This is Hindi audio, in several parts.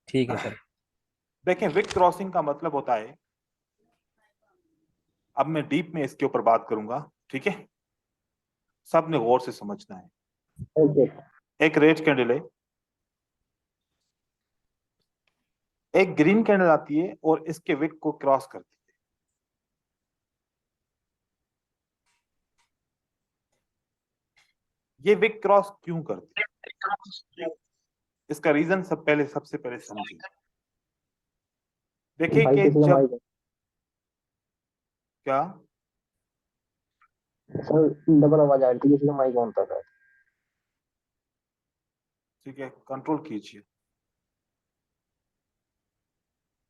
ठीक है सर। देखें, विक क्रॉसिंग का मतलब होता है, अब मैं डीप में इसके ऊपर बात करूंगा, ठीक है, सबने गौर से समझना है। ओके। एक रेड कैंडल है, एक ग्रीन कैंडल आती है और इसके विक को क्रॉस करती है। ये विक क्रॉस क्यों करती है, इसका रीजन सबसे पहले समझिए। देखिए भाई कि किसी का जब माइक क्या सर डबल आवाज आ रही थी, किसी का माइक ऑन था सर। ठीक है, कंट्रोल कीजिए।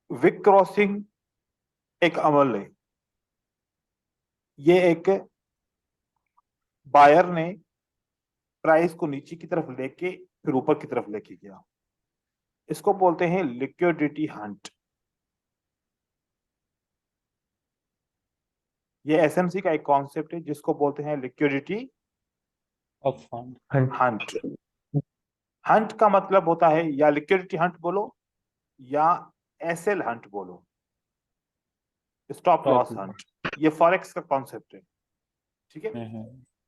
विक क्रॉसिंग एक अमल है, ये एक बायर ने प्राइस को नीचे की तरफ लेके फिर ऊपर की तरफ लेके गया, इसको बोलते हैं लिक्विडिटी हंट। ये एसएमसी का एक कॉन्सेप्ट है जिसको बोलते हैं liquidity of fund. Hunt. Hunt का मतलब होता है या लिक्विडिटी हंट बोलो या एसएल हंट बोलो, स्टॉप लॉस हंट। ये फॉरेक्स का कॉन्सेप्ट है, ठीक है।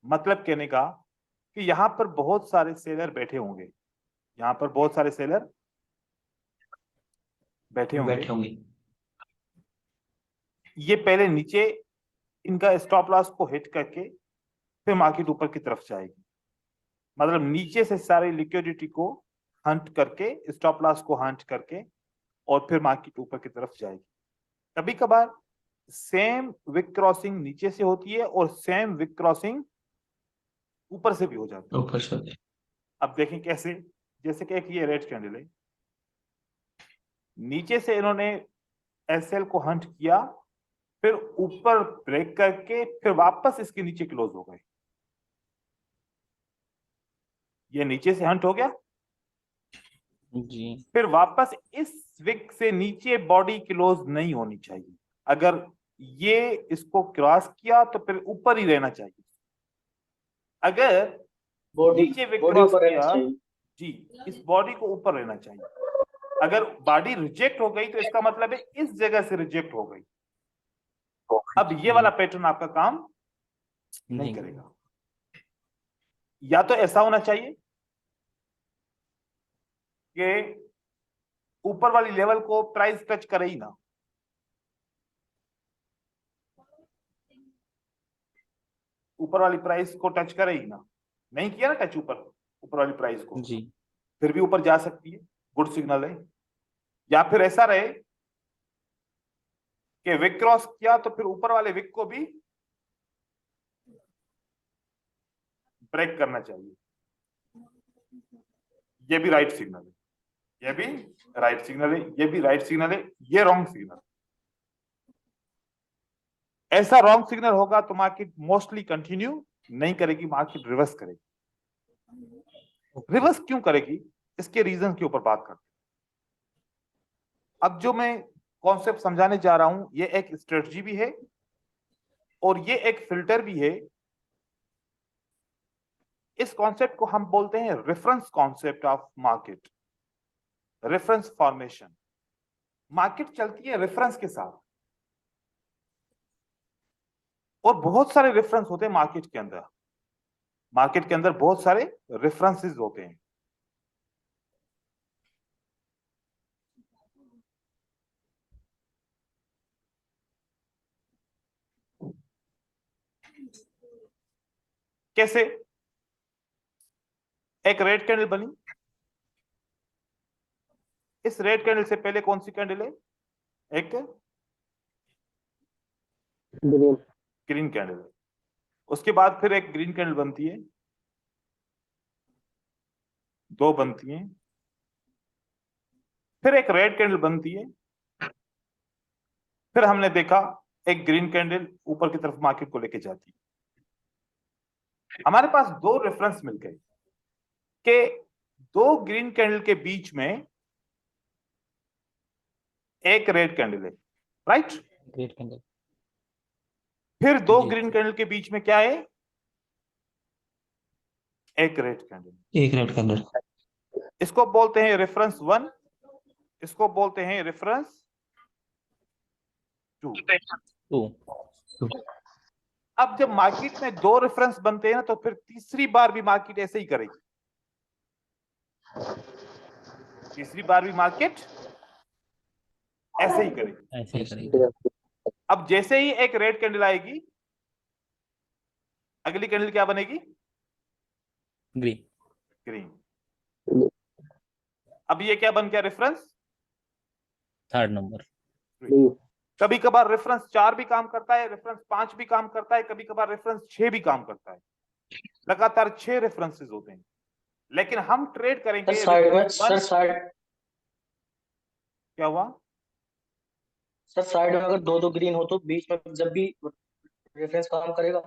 मतलब कहने का कि यहां पर बहुत सारे सेलर बैठे होंगे, यहां पर बहुत सारे सेलर बैठे होंगे। ये पहले नीचे इनका स्टॉप लॉस को हिट करके फिर मार्केट ऊपर की तरफ जाएगी, मतलब नीचे से सारे लिक्विडिटी को हंट करके, स्टॉप लॉस को हंट करके और फिर मार्केट ऊपर की तरफ जाएगी। कभी कभार सेम विक क्रॉसिंग नीचे से होती है और सेम विक क्रॉसिंग ऊपर से भी हो जाती है। ऊपर से। अब देखें कैसे, जैसे कि एक ये रेड कैंडल है, नीचे से इन्होंने एसएल को हंट किया, फिर ऊपर ब्रेक करके फिर वापस इसके नीचे क्लोज हो गए। ये नीचे से हंट हो गया जी। फिर वापस इस विक से नीचे बॉडी क्लोज नहीं होनी चाहिए। अगर ये इसको क्रॉस किया तो फिर ऊपर ही रहना चाहिए। अगर नीचे विक क्रॉस किया, जी, इस बॉडी को ऊपर रहना चाहिए। अगर बॉडी रिजेक्ट हो गई तो इसका मतलब है इस जगह से रिजेक्ट हो गई। अब ये वाला पैटर्न आपका काम नहीं करेगा। या तो ऐसा होना चाहिए कि ऊपर वाली लेवल को प्राइस टच करे ही ना, ऊपर वाली प्राइस को टच करे ही ना, नहीं किया ना टच ऊपर वाली प्राइस को, जी। फिर भी ऊपर जा सकती है, गुड सिग्नल है। या फिर ऐसा रहे कि विक क्रॉस किया तो फिर ऊपर वाले विक को भी ब्रेक करना चाहिए, ये भी राइट सिग्नल है, ये भी राइट सिग्नल है, ये भी राइट सिग्नल है, ये रॉन्ग सिग्नल। ऐसा रॉन्ग सिग्नल होगा तो मार्केट मोस्टली कंटिन्यू नहीं करेगी, मार्केट रिवर्स करेगी। रिवर्स क्यों करेगी, इसके रीजन के ऊपर बात करते हैं। अब जो मैं कॉन्सेप्ट समझाने जा रहा हूं, ये एक स्ट्रेटजी भी है और ये एक फिल्टर भी है। इस कॉन्सेप्ट को हम बोलते हैं reference concept of market, reference formation. Market चलती है रेफरेंस के साथ और बहुत सारे रेफरेंस होते हैं मार्केट के अंदर। मार्केट के अंदर बहुत सारे रेफरेंसेस होते हैं। कैसे, एक रेड कैंडल बनी, इस रेड कैंडल से पहले कौन सी कैंडल है, एक ग्रीन कैंडल है। उसके बाद फिर एक ग्रीन कैंडल बनती है, दो बनती हैं, फिर एक रेड कैंडल बनती है, फिर हमने देखा एक ग्रीन कैंडल ऊपर की तरफ मार्केट को लेके जाती है। हमारे पास दो रेफरेंस मिल गए कि दो ग्रीन कैंडल के बीच में एक रेड कैंडल है, राइट। Great candle. फिर दो जी। ग्रीन कैंडल के बीच में क्या है, एक रेड कैंडल। एक रेड कैंडल। इसको बोलते हैं रेफरेंस 1 इसको बोलते हैं रेफरेंस 2। 2 अब जब मार्केट में दो रेफरेंस बनते हैं ना तो फिर तीसरी बार भी मार्केट ऐसे ही करेगी। तीसरी बार भी मार्केट ऐसे ही करेगी। ऐसे ही करेंगे। अब जैसे ही एक रेड कैंडल आएगी, अगली कैंडल क्या बनेगी? ग्रीन। ग्रीन। अब ये क्या बन गया? Reference 3rd number. कभी कभार रेफरेंस 4 भी काम करता है, रेफरेंस 5 भी काम करता है, कभी कभार रेफरेंस 6 भी काम करता है। लगातार 6 रेफरेंसेस होते हैं। लेकिन हम ट्रेड करेंगे सर साइड में, reference one- सर साइड क्या हुआ? सर साइड में अगर दो दो ग्रीन हो तो बीच में जब भी रेफरेंस काम करेगा।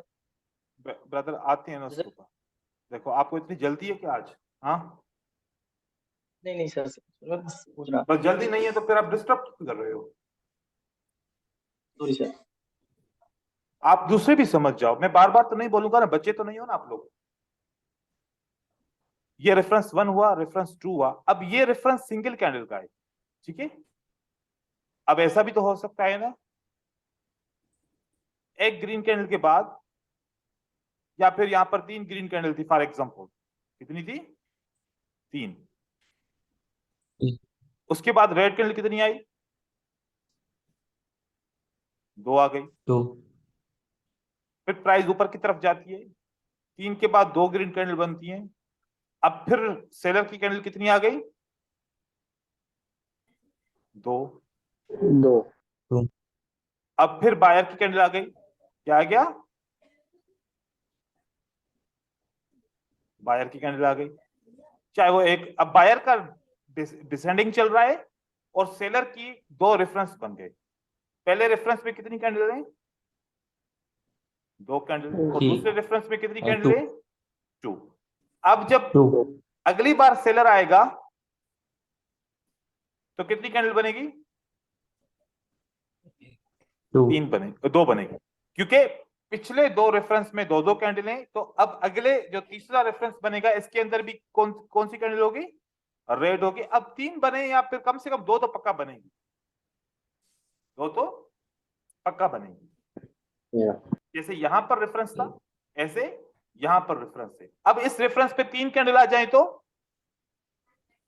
ब्रदर आते हैं ना उसके ऊपर। देखो आपको इतनी जल्दी है क्या आज? हाँ, नहीं नहीं सर, मैं बस पूछ रहा। बस जल्दी नहीं है तो फिर आप डिस्टर्ब क्यों कर रहे हो? Sorry sir. आप दूसरे भी समझ जाओ, मैं बार बार तो नहीं बोलूंगा ना, बच्चे तो नहीं हो ना आप लोग। ये रेफरेंस 1 हुआ, रेफरेंस 2 हुआ, अब ये रेफरेंस सिंगल कैंडल का है, ठीक है। अब ऐसा भी तो हो सकता है ना, एक ग्रीन कैंडल के बाद, या फिर यहां पर 3 ग्रीन कैंडल थी फॉर एग्जांपल, कितनी थी? 3। उसके बाद रेड कैंडल कितनी आई? 2 आ गई। 2 फिर प्राइस ऊपर की तरफ जाती है, 3 के बाद 2 ग्रीन कैंडल बनती हैं। अब फिर सेलर की कैंडल कितनी आ गई? 2। 2 अब फिर बायर की कैंडल आ गई, क्या आ गया? बायर की कैंडल आ गई। चाहे वो एक, अब बायर का डिसेंडिंग चल रहा है और सेलर की 2 रेफरेंस बन गए। पहले रेफरेंस में कितनी कैंडल है? 2 कैंडल। और ठीक। दूसरे रेफरेंस में कितनी और कैंडल two। है? 2। अब जब 2 अगली बार सेलर आएगा तो कितनी कैंडल बनेगी? 2 3 बनेगी, 2 बनेगी, क्योंकि पिछले 2 रेफरेंस में 2-2 कैंडल हैं। तो अब अगले जो तीसरा रेफरेंस बनेगा इसके अंदर भी कौन सी कैंडल होगी? रेड होगी। अब 3 बने या फिर कम से कम 2 तो पक्का बनेगी, 2 तो पक्का बनेगी। जैसे यहां पर रेफरेंस था, ऐसे यहां पर रेफरेंस है। अब इस रेफरेंस पे 3 कैंडल आ जाए तो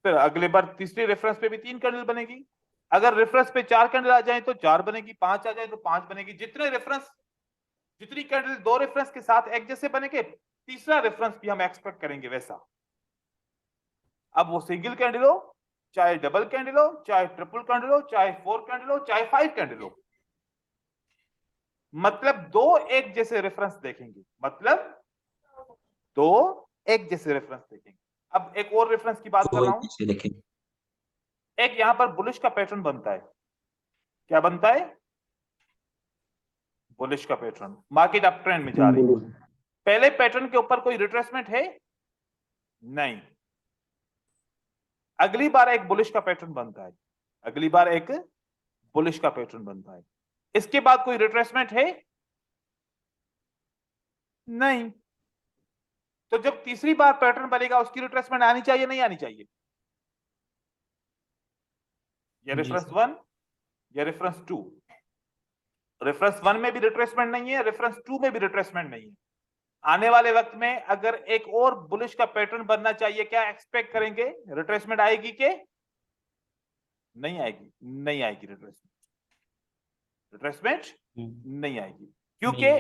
फिर अगले बार तीसरी रेफरेंस पे भी 3 कैंडल बनेगी। अगर रेफरेंस पे 4 कैंडल आ जाए तो 4 बनेगी, 5 आ जाए तो 5 बनेगी। जितनी कैंडल 2 रेफरेंस के साथ एक जैसे बनेंगे, तीसरा रेफरेंस भी हम एक्सपेक्ट करेंगे वैसा। अब वो सिंगल कैंडल हो, चाहे डबल कैंडल हो, चाहे ट्रिपल कैंडल हो, चाहे 4 कैंडल हो, चाहे 5 कैंडल हो, मतलब 2 एक जैसे रेफरेंस देखेंगे, मतलब 2 एक जैसे रेफरेंस देखेंगे। अब एक और रेफरेंस की बात कर रहा हूं। देखेंगे। एक यहां पर बुलिश का पैटर्न बनता है। क्या बनता है? बुलिश का पैटर्न। मार्केट अप ट्रेंड में जा रही है। पहले पैटर्न के ऊपर कोई रिट्रेसमेंट है? नहीं। अगली बार एक बुलिश का पैटर्न बनता है, अगली बार एक बुलिश का पैटर्न बनता है। इसके बाद कोई रिट्रेसमेंट है? नहीं। तो जब तीसरी बार पैटर्न बनेगा उसकी रिट्रेसमेंट आनी चाहिए, नहीं आनी चाहिए? ये रेफरेंस 1, ये रेफरेंस 2। रेफरेंस 1 में भी रिट्रेसमेंट नहीं है, रेफरेंस 2 में भी रिट्रेसमेंट नहीं है। आने वाले वक्त में अगर एक और बुलिश का पैटर्न बनना चाहिए, क्या एक्सपेक्ट करेंगे? रिट्रेसमेंट आएगी के नहीं आएगी? नहीं आएगी रिट्रेसमेंट नहीं आएगी, क्योंकि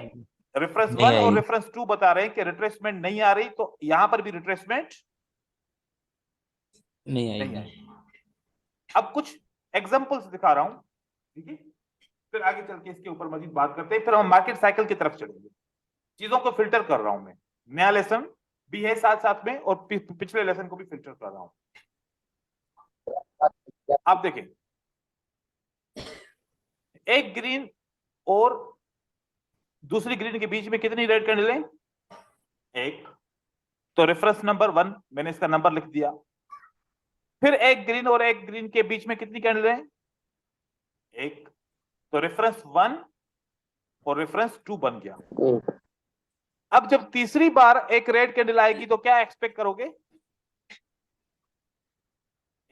रेफरेंस 1 और रेफरेंस 2 बता रहे हैं कि रिट्रेसमेंट नहीं आ रही, तो यहां पर भी रिट्रेसमेंट नहीं नहीं आएगी। आएगी। अब कुछ एग्जांपल्स दिखा रहा हूं, ठीक है, फिर आगे चल के इसके ऊपर मजीद बात करते हैं। फिर हम मार्केट साइकिल की तरफ चलेंगे। चीजों को फिल्टर कर रहा हूं मैं, नया लेसन भी है साथ साथ में, और पिछले लेसन को भी फिल्टर कर रहा हूं। आप देखें, एक ग्रीन और दूसरी ग्रीन के बीच में कितनी रेड कैंडल है? एक। तो रेफरेंस नंबर 1, मैंने इसका नंबर लिख दिया। फिर एक ग्रीन और एक ग्रीन के बीच में कितनी कैंडल है? एक। तो रेफरेंस 1 और रेफरेंस 2 बन गया। अब जब तीसरी बार एक रेड कैंडल आएगी तो क्या एक्सपेक्ट करोगे?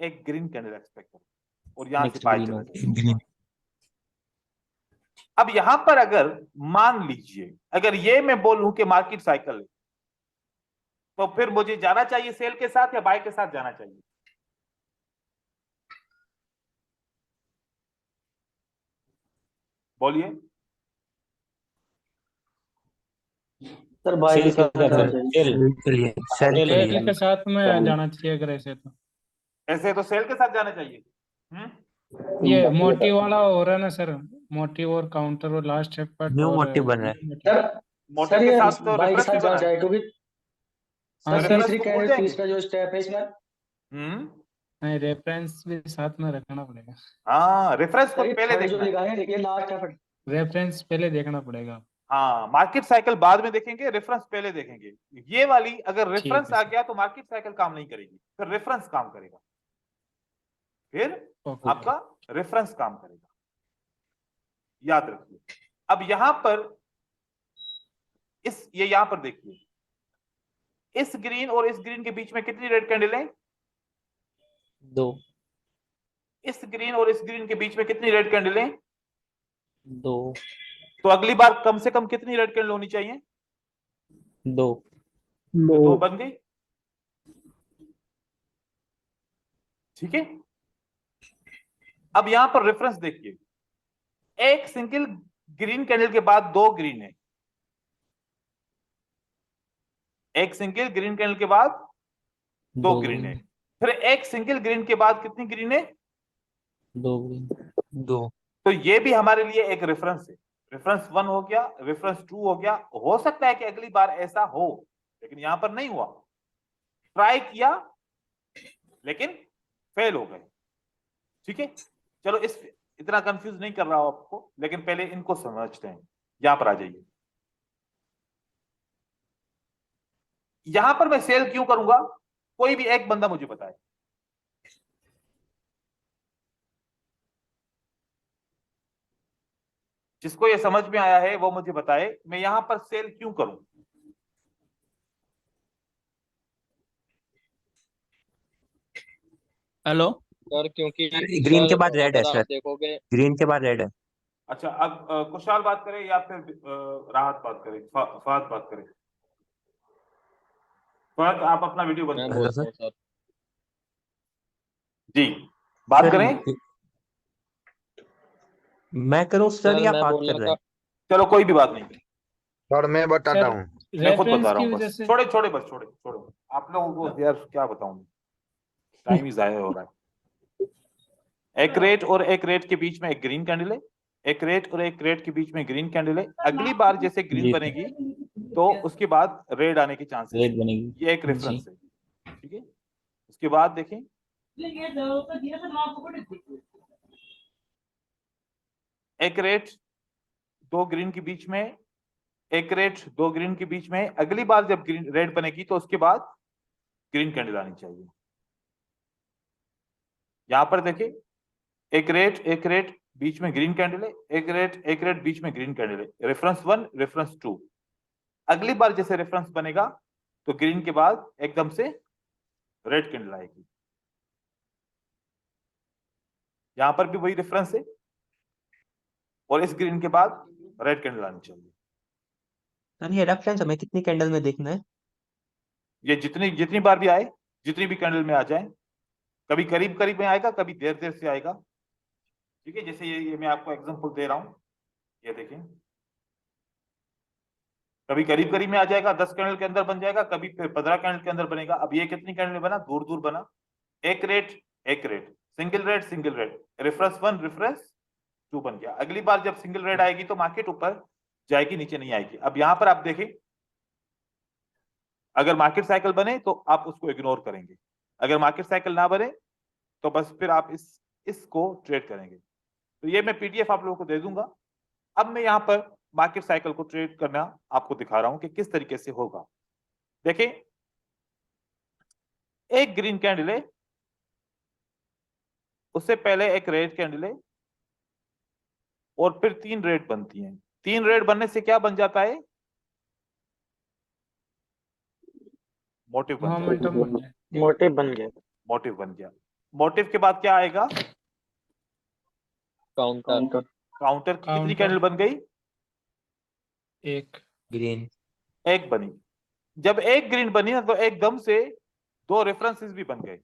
एक ग्रीन कैंडल एक्सपेक्ट करोगे। और यहां से नेक्स्ट बाय ग्रीन चला होगा। जाएगा। ग्रीन अब यहां पर अगर मान लीजिए अगर ये मैं बोलूं कि मार्केट साइकिल है, तो फिर मुझे जाना चाहिए सेल के साथ या बाय के साथ जाना चाहिए? बोलिए। सर बाय सेल के के साथ साथ जाना सर, चाहिए। सेल के लिए सेल के सेल लिए सेल के साथ में जाना चाहिए अगर ऐसे तो। ऐसे तो सेल के साथ जाना चाहिए। ये मोटिव वाला हो रहा है ना सर, मोटिव और काउंटर और लास्ट चेकपट न्यू और मोटिव बन रहा है। motive। सर मोटिव सर के ये साथ तो बाय के रेफरेंस साथ भी जाना बना है, चाहिए क्योंकि हाँ सर सर, रेफरेंस तीसरी को भूल कैंडिडेट जाएंगे। तीसरा जो स्टेप है इसमें। हम्म नहीं रेफरेंस भी साथ में रखना पड़ेगा। हाँ, रेफरेंस को सर ये पहले थर्ड जो देखना है। लिखा है ये लास्ट है। रेफरेंस पहले देखना पड़ेगा। हाँ, मार्केट साइकिल बाद में देखेंगे, रेफरेंस पहले देखेंगे। ये वाली अगर ठीक रेफरेंस है आ सर। गया तो मार्केट साइकिल काम नहीं करेगी, फिर रेफरेंस काम करेगा, फिर ओके। आपका रेफरेंस काम करेगा, याद रखिए। अब यहां पर ये यहां पर देखिए, इस ग्रीन और इस ग्रीन के बीच में कितनी रेड कैंडल है? 2 इस ग्रीन और इस ग्रीन के बीच में कितनी रेड कैंडल है? 2 तो अगली बार कम से कम कितनी रेड कैंडल होनी चाहिए? 2 तो 2 बन गई। ठीक है। अब यहां पर रेफरेंस देखिए, एक सिंगल ग्रीन कैंडल के बाद 2 ग्रीन है, एक सिंगल ग्रीन कैंडल के बाद 2 ग्रीन है, फिर एक सिंगल ग्रीन के बाद कितनी ग्रीन है? 2 ग्रीन। 2 तो ये भी हमारे लिए एक रेफरेंस है। रेफरेंस 1 हो गया, रेफरेंस 2 हो गया। हो सकता है कि अगली बार ऐसा हो, लेकिन यहां पर नहीं हुआ। ट्राई किया लेकिन फेल हो गए। ठीक है। चलो, इस इतना कंफ्यूज नहीं कर रहा हूं आपको, लेकिन पहले इनको समझते हैं। यहां पर आ जाइए। यहां पर मैं सेल क्यों करूंगा? कोई भी एक बंदा मुझे बताए। जिसको ये समझ में आया है वो मुझे बताए, मैं यहां पर सेल क्यों करूं? हेलो। सर क्योंकि ग्रीन के सर बाद रेड है अगर आप सर। देखोगे ग्रीन के बाद रेड है। अच्छा, अब कुशाल बात करें या फिर राहत बात करें, फहद बात करें? फहद, आप अपना वीडियो बंद मैं करें। हेलो बोलता सर। हूँ सर। जी, बात सर करें। मैं करूं सर सर या मैं फात कर बोलना रहे था हैं? चलो, कोई भी बात नहीं, और मैं बताता सर हूँ। मैं खुद रेफरेंस बता रहा की हूँ। वजह बस से। छोड़े छोड़े, बस छोड़े छोड़ो आप लोगों को, यार क्या बताऊं, टाइम ही जाया हो रहा है। एक रेट और एक रेट के बीच में एक ग्रीन कैंडल है, एक रेट और एक रेट के बीच में ग्रीन कैंडल है। अगली बार जैसे ग्रीन जी बनेगी तो उसके बाद रेड आने के चांसेस रेड है। बनेगी। ये एक जी। रेफरेंस है। ठीक है। उसके बाद देखें, एक रेट 2 ग्रीन के बीच में, एक रेट 2 ग्रीन के बीच में। अगली बार जब ग्रीन रेड बनेगी तो उसके बाद ग्रीन कैंडल आनी चाहिए। यहां पर देखिए, एक रेट बीच में ग्रीन कैंडल है, एक रेट बीच में ग्रीन कैंडल है। Reference 1, reference 2। अगली बार जैसे रेफरेंस बनेगा तो ग्रीन के बाद एकदम से रेड कैंडल आएगी। यहां पर भी वही रेफरेंस है, और इस ग्रीन के बाद रेड कैंडल आनी चाहिए। सर ये रेफरेंस हमें कितनी कैंडल में देखना है? ये जितनी जितनी बार भी आए, जितनी भी कैंडल में आ जाए, कभी करीब करीब में आएगा, कभी देर देर से आएगा। ठीक है। जैसे ये मैं आपको एग्जांपल दे रहा हूं, ये देखिए, कभी करीब करीब में आ जाएगा, 10 कैंडल के अंदर बन जाएगा, कभी फिर 15 कैंडल के अंदर बनेगा। अब ये कितनी कैंडल में बना? दूर दूर बना। एक रेट, एक rate, single rate, single rate, reference 1, reference 2 बन गया। अगली बार जब सिंगल रेट आएगी तो मार्केट ऊपर जाएगी, नीचे नहीं आएगी। अब यहां पर आप देखें, अगर मार्केट साइकिल बने तो आप उसको इग्नोर करेंगे, अगर मार्केट साइकिल ना बने तो बस फिर आप इसको ट्रेड करेंगे। तो ये मैं पीडीएफ आप लोगों को दे दूंगा। अब मैं यहां पर मार्केट साइकिल को ट्रेड करना आपको दिखा रहा हूं कि किस तरीके से होगा। देखिए, एक ग्रीन कैंडल है, उससे पहले एक रेड कैंडल है, और फिर 3 रेड बनती हैं। 3 रेड बनने से क्या बन जाता है? मोटिव बन जाता है। मोमेंटम बन जाए। मोटिव बन गया। मोटिव बन गया। मोटिव के बाद क्या आएगा? काउंटर काउंटर की कितनी काउंटर। कैंडल बन गई? एक। ग्रीन। एक बनी। जब एक ग्रीन बनी ना तो एकदम से दो रेफरेंसेस भी बन गए।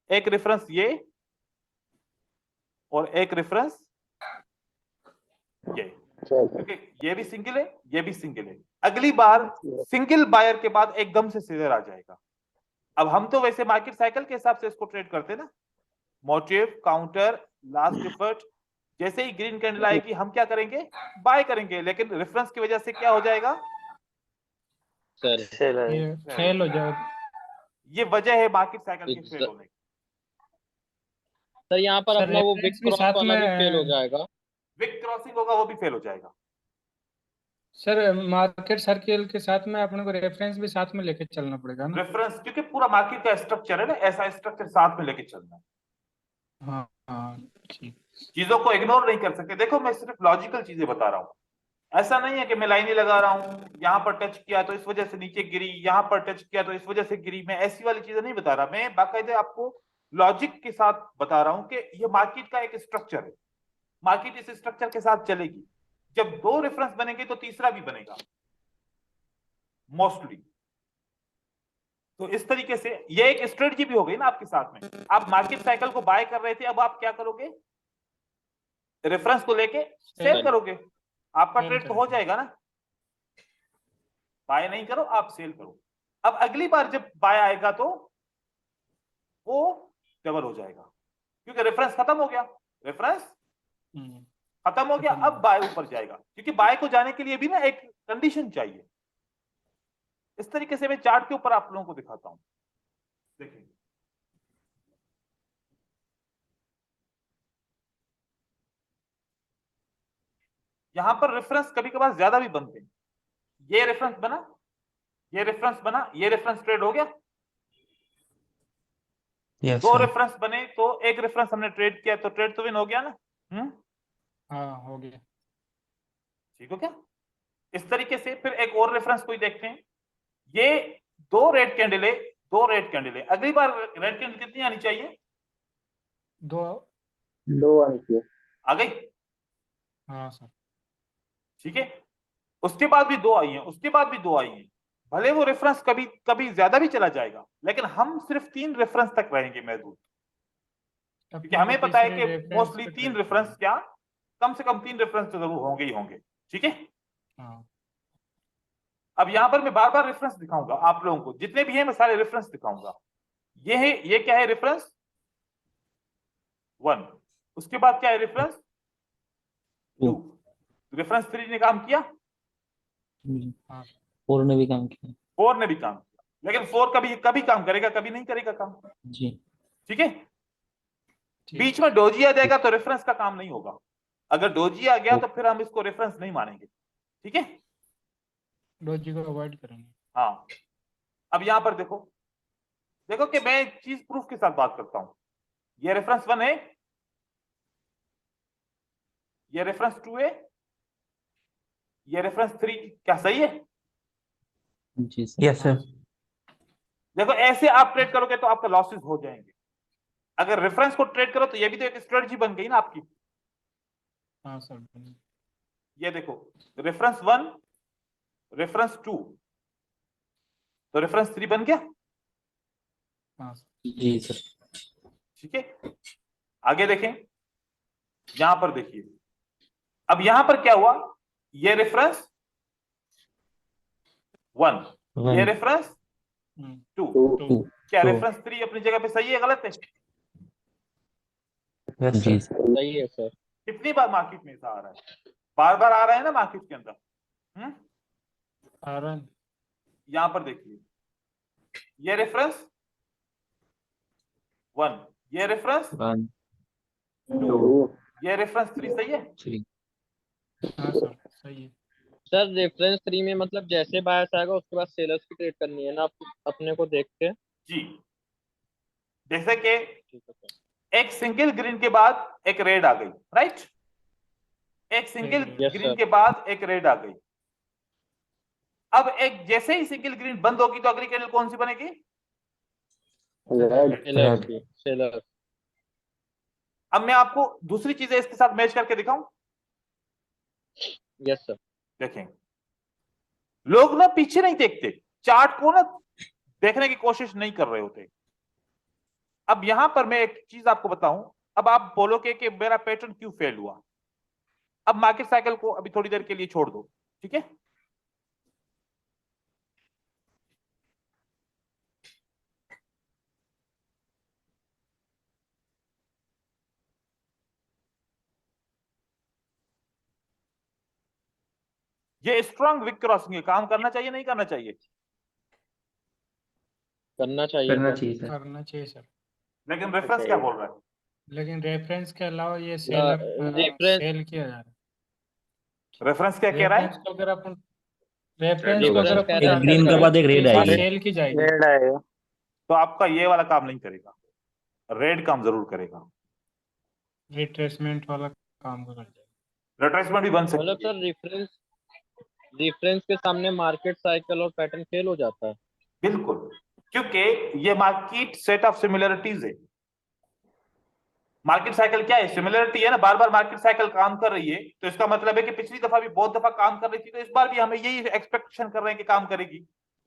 एक रेफरेंस ये और एक रेफरेंस ये, क्योंकि ये भी सिंगल है, ये भी सिंगल है। अगली बार सिंगल बायर के बाद एकदम से सीजर आ जाएगा। अब हम तो वैसे मार्केट साइकिल के हिसाब से इसको ट्रेड करते हैं ना, मोटिव, काउंटर, लास्ट एफर्ट। जैसे ही ग्रीन कैंडल आएगी हम क्या करेंगे? बाय करेंगे, लेकिन रेफरेंस की वजह से क्या हो जाएगा? सर ये फेल हो जाए। ये वजह है मार्केट साइकिल के फेल होने की। सर यहाँ पर सर अपना वो रेफरेंस बिग भी क्रॉस साथ वाला भी फेल हो में। जाएगा। विक क्रॉसिंग होगा, वो भी फेल हो जाएगा। सर मार्केट सर्किल के साथ में अपने को रेफरेंस भी साथ में लेके चलना पड़ेगा ना। रेफरेंस, क्योंकि पूरा मार्केट का स्ट्रक्चर है ना, ऐसा स्ट्रक्चर साथ में लेके चलना है। हाँ हाँ ठीक। चीजों को इग्नोर नहीं कर सकते। देखो मैं सिर्फ लॉजिकल चीजें बता रहा हूँ, ऐसा नहीं है कि मैं लाइनें लगा रहा हूँ, यहाँ पर टच किया तो इस वजह से नीचे गिरी, यहाँ पर टच किया तो इस वजह से गिरी। मैं ऐसी वाली चीजें नहीं बता रहा, मैं बाकायदा आपको लॉजिक के साथ बता रहा हूँ कि ये मार्केट का एक स्ट्रक्चर है, मार्केट इस स्ट्रक्चर के साथ चलेगी। जब दो रेफरेंस बनेंगे तो तीसरा भी बनेगा मोस्टली। तो इस तरीके से ये एक स्ट्रेटजी भी हो गई ना आपके साथ में। आप मार्केट साइकिल को बाय कर रहे थे, अब आप क्या करोगे? रेफरेंस को लेके सेल करोगे, आपका सेल ट्रेड तो हो करेंगे। जाएगा ना। बाय नहीं करो, आप सेल करो। अब अगली बार जब बाय आएगा तो वो डबल हो जाएगा, क्योंकि रेफरेंस खत्म हो गया। रेफरेंस खत्म हो गया, खत्म अब हो बाय ऊपर जाएगा, क्योंकि बाय को जाने के लिए भी ना एक कंडीशन चाहिए। इस तरीके से मैं चार्ट के ऊपर आप लोगों को दिखाता हूं, देखिए। यहां पर रेफरेंस कभी कभार ज्यादा भी बनते हैं। ये रेफरेंस बना, ये रेफरेंस बना, ये रेफरेंस ट्रेड हो गया। यस दो सर। रेफरेंस बने तो एक रेफरेंस हमने ट्रेड किया, तो ट्रेड तो विन हो गया ना। हाँ हो गया। ठीक हो क्या? इस तरीके से फिर एक और रेफरेंस कोई देखते हैं। ये दो रेड कैंडल है, दो रेड कैंडल है। अगली बार रेड कैंडल कितनी आनी चाहिए? दो। दो आनी चाहिए। आ गई? हाँ सर। ठीक है। उसके बाद भी दो आई हैं, उसके बाद भी दो आई हैं। भले वो रेफरेंस कभी कभी ज्यादा भी चला जाएगा, लेकिन हम सिर्फ तीन रेफरेंस तक रहेंगे महदूद, क्योंकि अपने को हमें पता है तीसरे कि रेफरेंस मोस्टली पे तीन ट्रेड रेफरेंस करना। क्या, कम से कम तीन रेफरेंस तो जरूर होंगे ही होंगे। ठीक है। हाँ अब यहां पर मैं बार बार रेफरेंस दिखाऊंगा आप लोगों को, जितने भी हैं मैं सारे रेफरेंस दिखाऊंगा। ये है, ये क्या है? रेफरेंस 1। उसके बाद क्या है? रेफरेंस 2। रेफरेंस 3 ने काम किया, हाँ 4 ने भी काम किया। 4 ने भी काम किया, लेकिन 4 कभी कभी काम करेगा, कभी नहीं करेगा काम। जी ठीक है। ठीक। बीच में डोजी आ जाएगा तो रेफरेंस का काम नहीं होगा। अगर डोजी आ गया तो फिर हम इसको रेफरेंस नहीं मानेंगे। ठीक है। डोजी को अवॉइड करेंगे। हाँ, अब यहां पर देखो, देखो कि मैं चीज प्रूफ के साथ बात करता हूं। ये रेफरेंस 1 है, ये रेफरेंस 2 है, ये रेफरेंस 3। क्या सही है? जी सर। Yes sir. देखो ऐसे आप ट्रेड करोगे तो आपका लॉसेस हो जाएंगे। अगर रेफरेंस को ट्रेड करो तो ये भी तो एक स्ट्रेटजी बन गई ना आपकी। हाँ सर। ये देखो, रेफरेंस 1, रेफरेंस 2, तो रेफरेंस 3 बन गया। हाँ सर। जी सर। ठीक है। आगे देखें, यहां पर देखिए, अब यहां पर क्या हुआ? ये रेफरेंस 1, ये रेफरेंस 2। टू। क्या टू। रेफरेंस 3 अपनी जगह पे सही है, गलत है? यस जी सर। सर। सही है सर। कितनी बार मार्केट में ऐसा आ रहा है? बार बार आ रहा है ना मार्केट के अंदर। आ रहा है। यहां पर देखिए, ये रेफरेंस 1, ये रेफरेंस 1 2, 2 ये रेफरेंस 3 सही है। 3। हाँ सर सही है। सर रेफरेंस 3 में मतलब जैसे बायर्स आएगा उसके बाद सेलर्स की ट्रेड करनी है ना अपने को देख के। जी, जैसे कि ठीक है सर। एक सिंगल ग्रीन के बाद एक रेड आ गई, राइट? एक सिंगल Yes, ग्रीन sir. के बाद एक रेड आ गई। अब एक जैसे ही सिंगल ग्रीन बंद होगी तो अगली कैंडल कौन सी बनेगी? रेड। सेलर्स की सेलर्स। अब मैं आपको दूसरी चीजें इसके साथ मैच करके दिखाऊं। Yes sir. देखें, लोग ना पीछे नहीं देखते, चार्ट को ना देखने की कोशिश नहीं कर रहे होते। अब यहां पर मैं एक चीज आपको बताऊं, अब आप बोलोगे कि मेरा पैटर्न क्यों फेल हुआ। अब मार्केट साइकिल को अभी थोड़ी देर के लिए छोड़ दो, ठीक है। ये स्ट्रांग विक क्रॉसिंग काम करना चाहिए नहीं करना चाहिए? करना चाहिए करना सर। चाहिए सर। करना चाहिए सर, लेकिन रेफरेंस क्या बोल रहा है? लेकिन रेफरेंस के अलावा ये रेफरेंस सेल किया जा रहा है। रेफरेंस क्या कह रहा है? रेफरेंस को अगर अपन रेफरेंस को अगर रेफरेंस अपन कह रहा है एक ग्रीन के टारगेट बाद एक करें रेड तो आएगी। सेल की जाएगी। रेड आएगा। तो आपका ये वाला काम नहीं करेगा, रेड काम जरूर करेगा। रिट्रेसमेंट वाला काम कर जाएगा। रिट्रेसमेंट भी बन मतलब सकती है। सर रेफरेंस के सामने मार्केट साइकिल और पैटर्न फेल हो जाता है। बिल्कुल, क्योंकि ये मार्केट सेट ऑफ सिमिलरिटीज है। मार्केट साइकिल क्या है? सिमिलरिटी है ना। बार बार मार्केट साइकिल काम कर रही है, तो इसका मतलब है कि पिछली दफा भी बहुत दफा काम कर रही थी, तो इस बार भी हमें यही एक्सपेक्टेशन कर रहे हैं कि काम करेगी।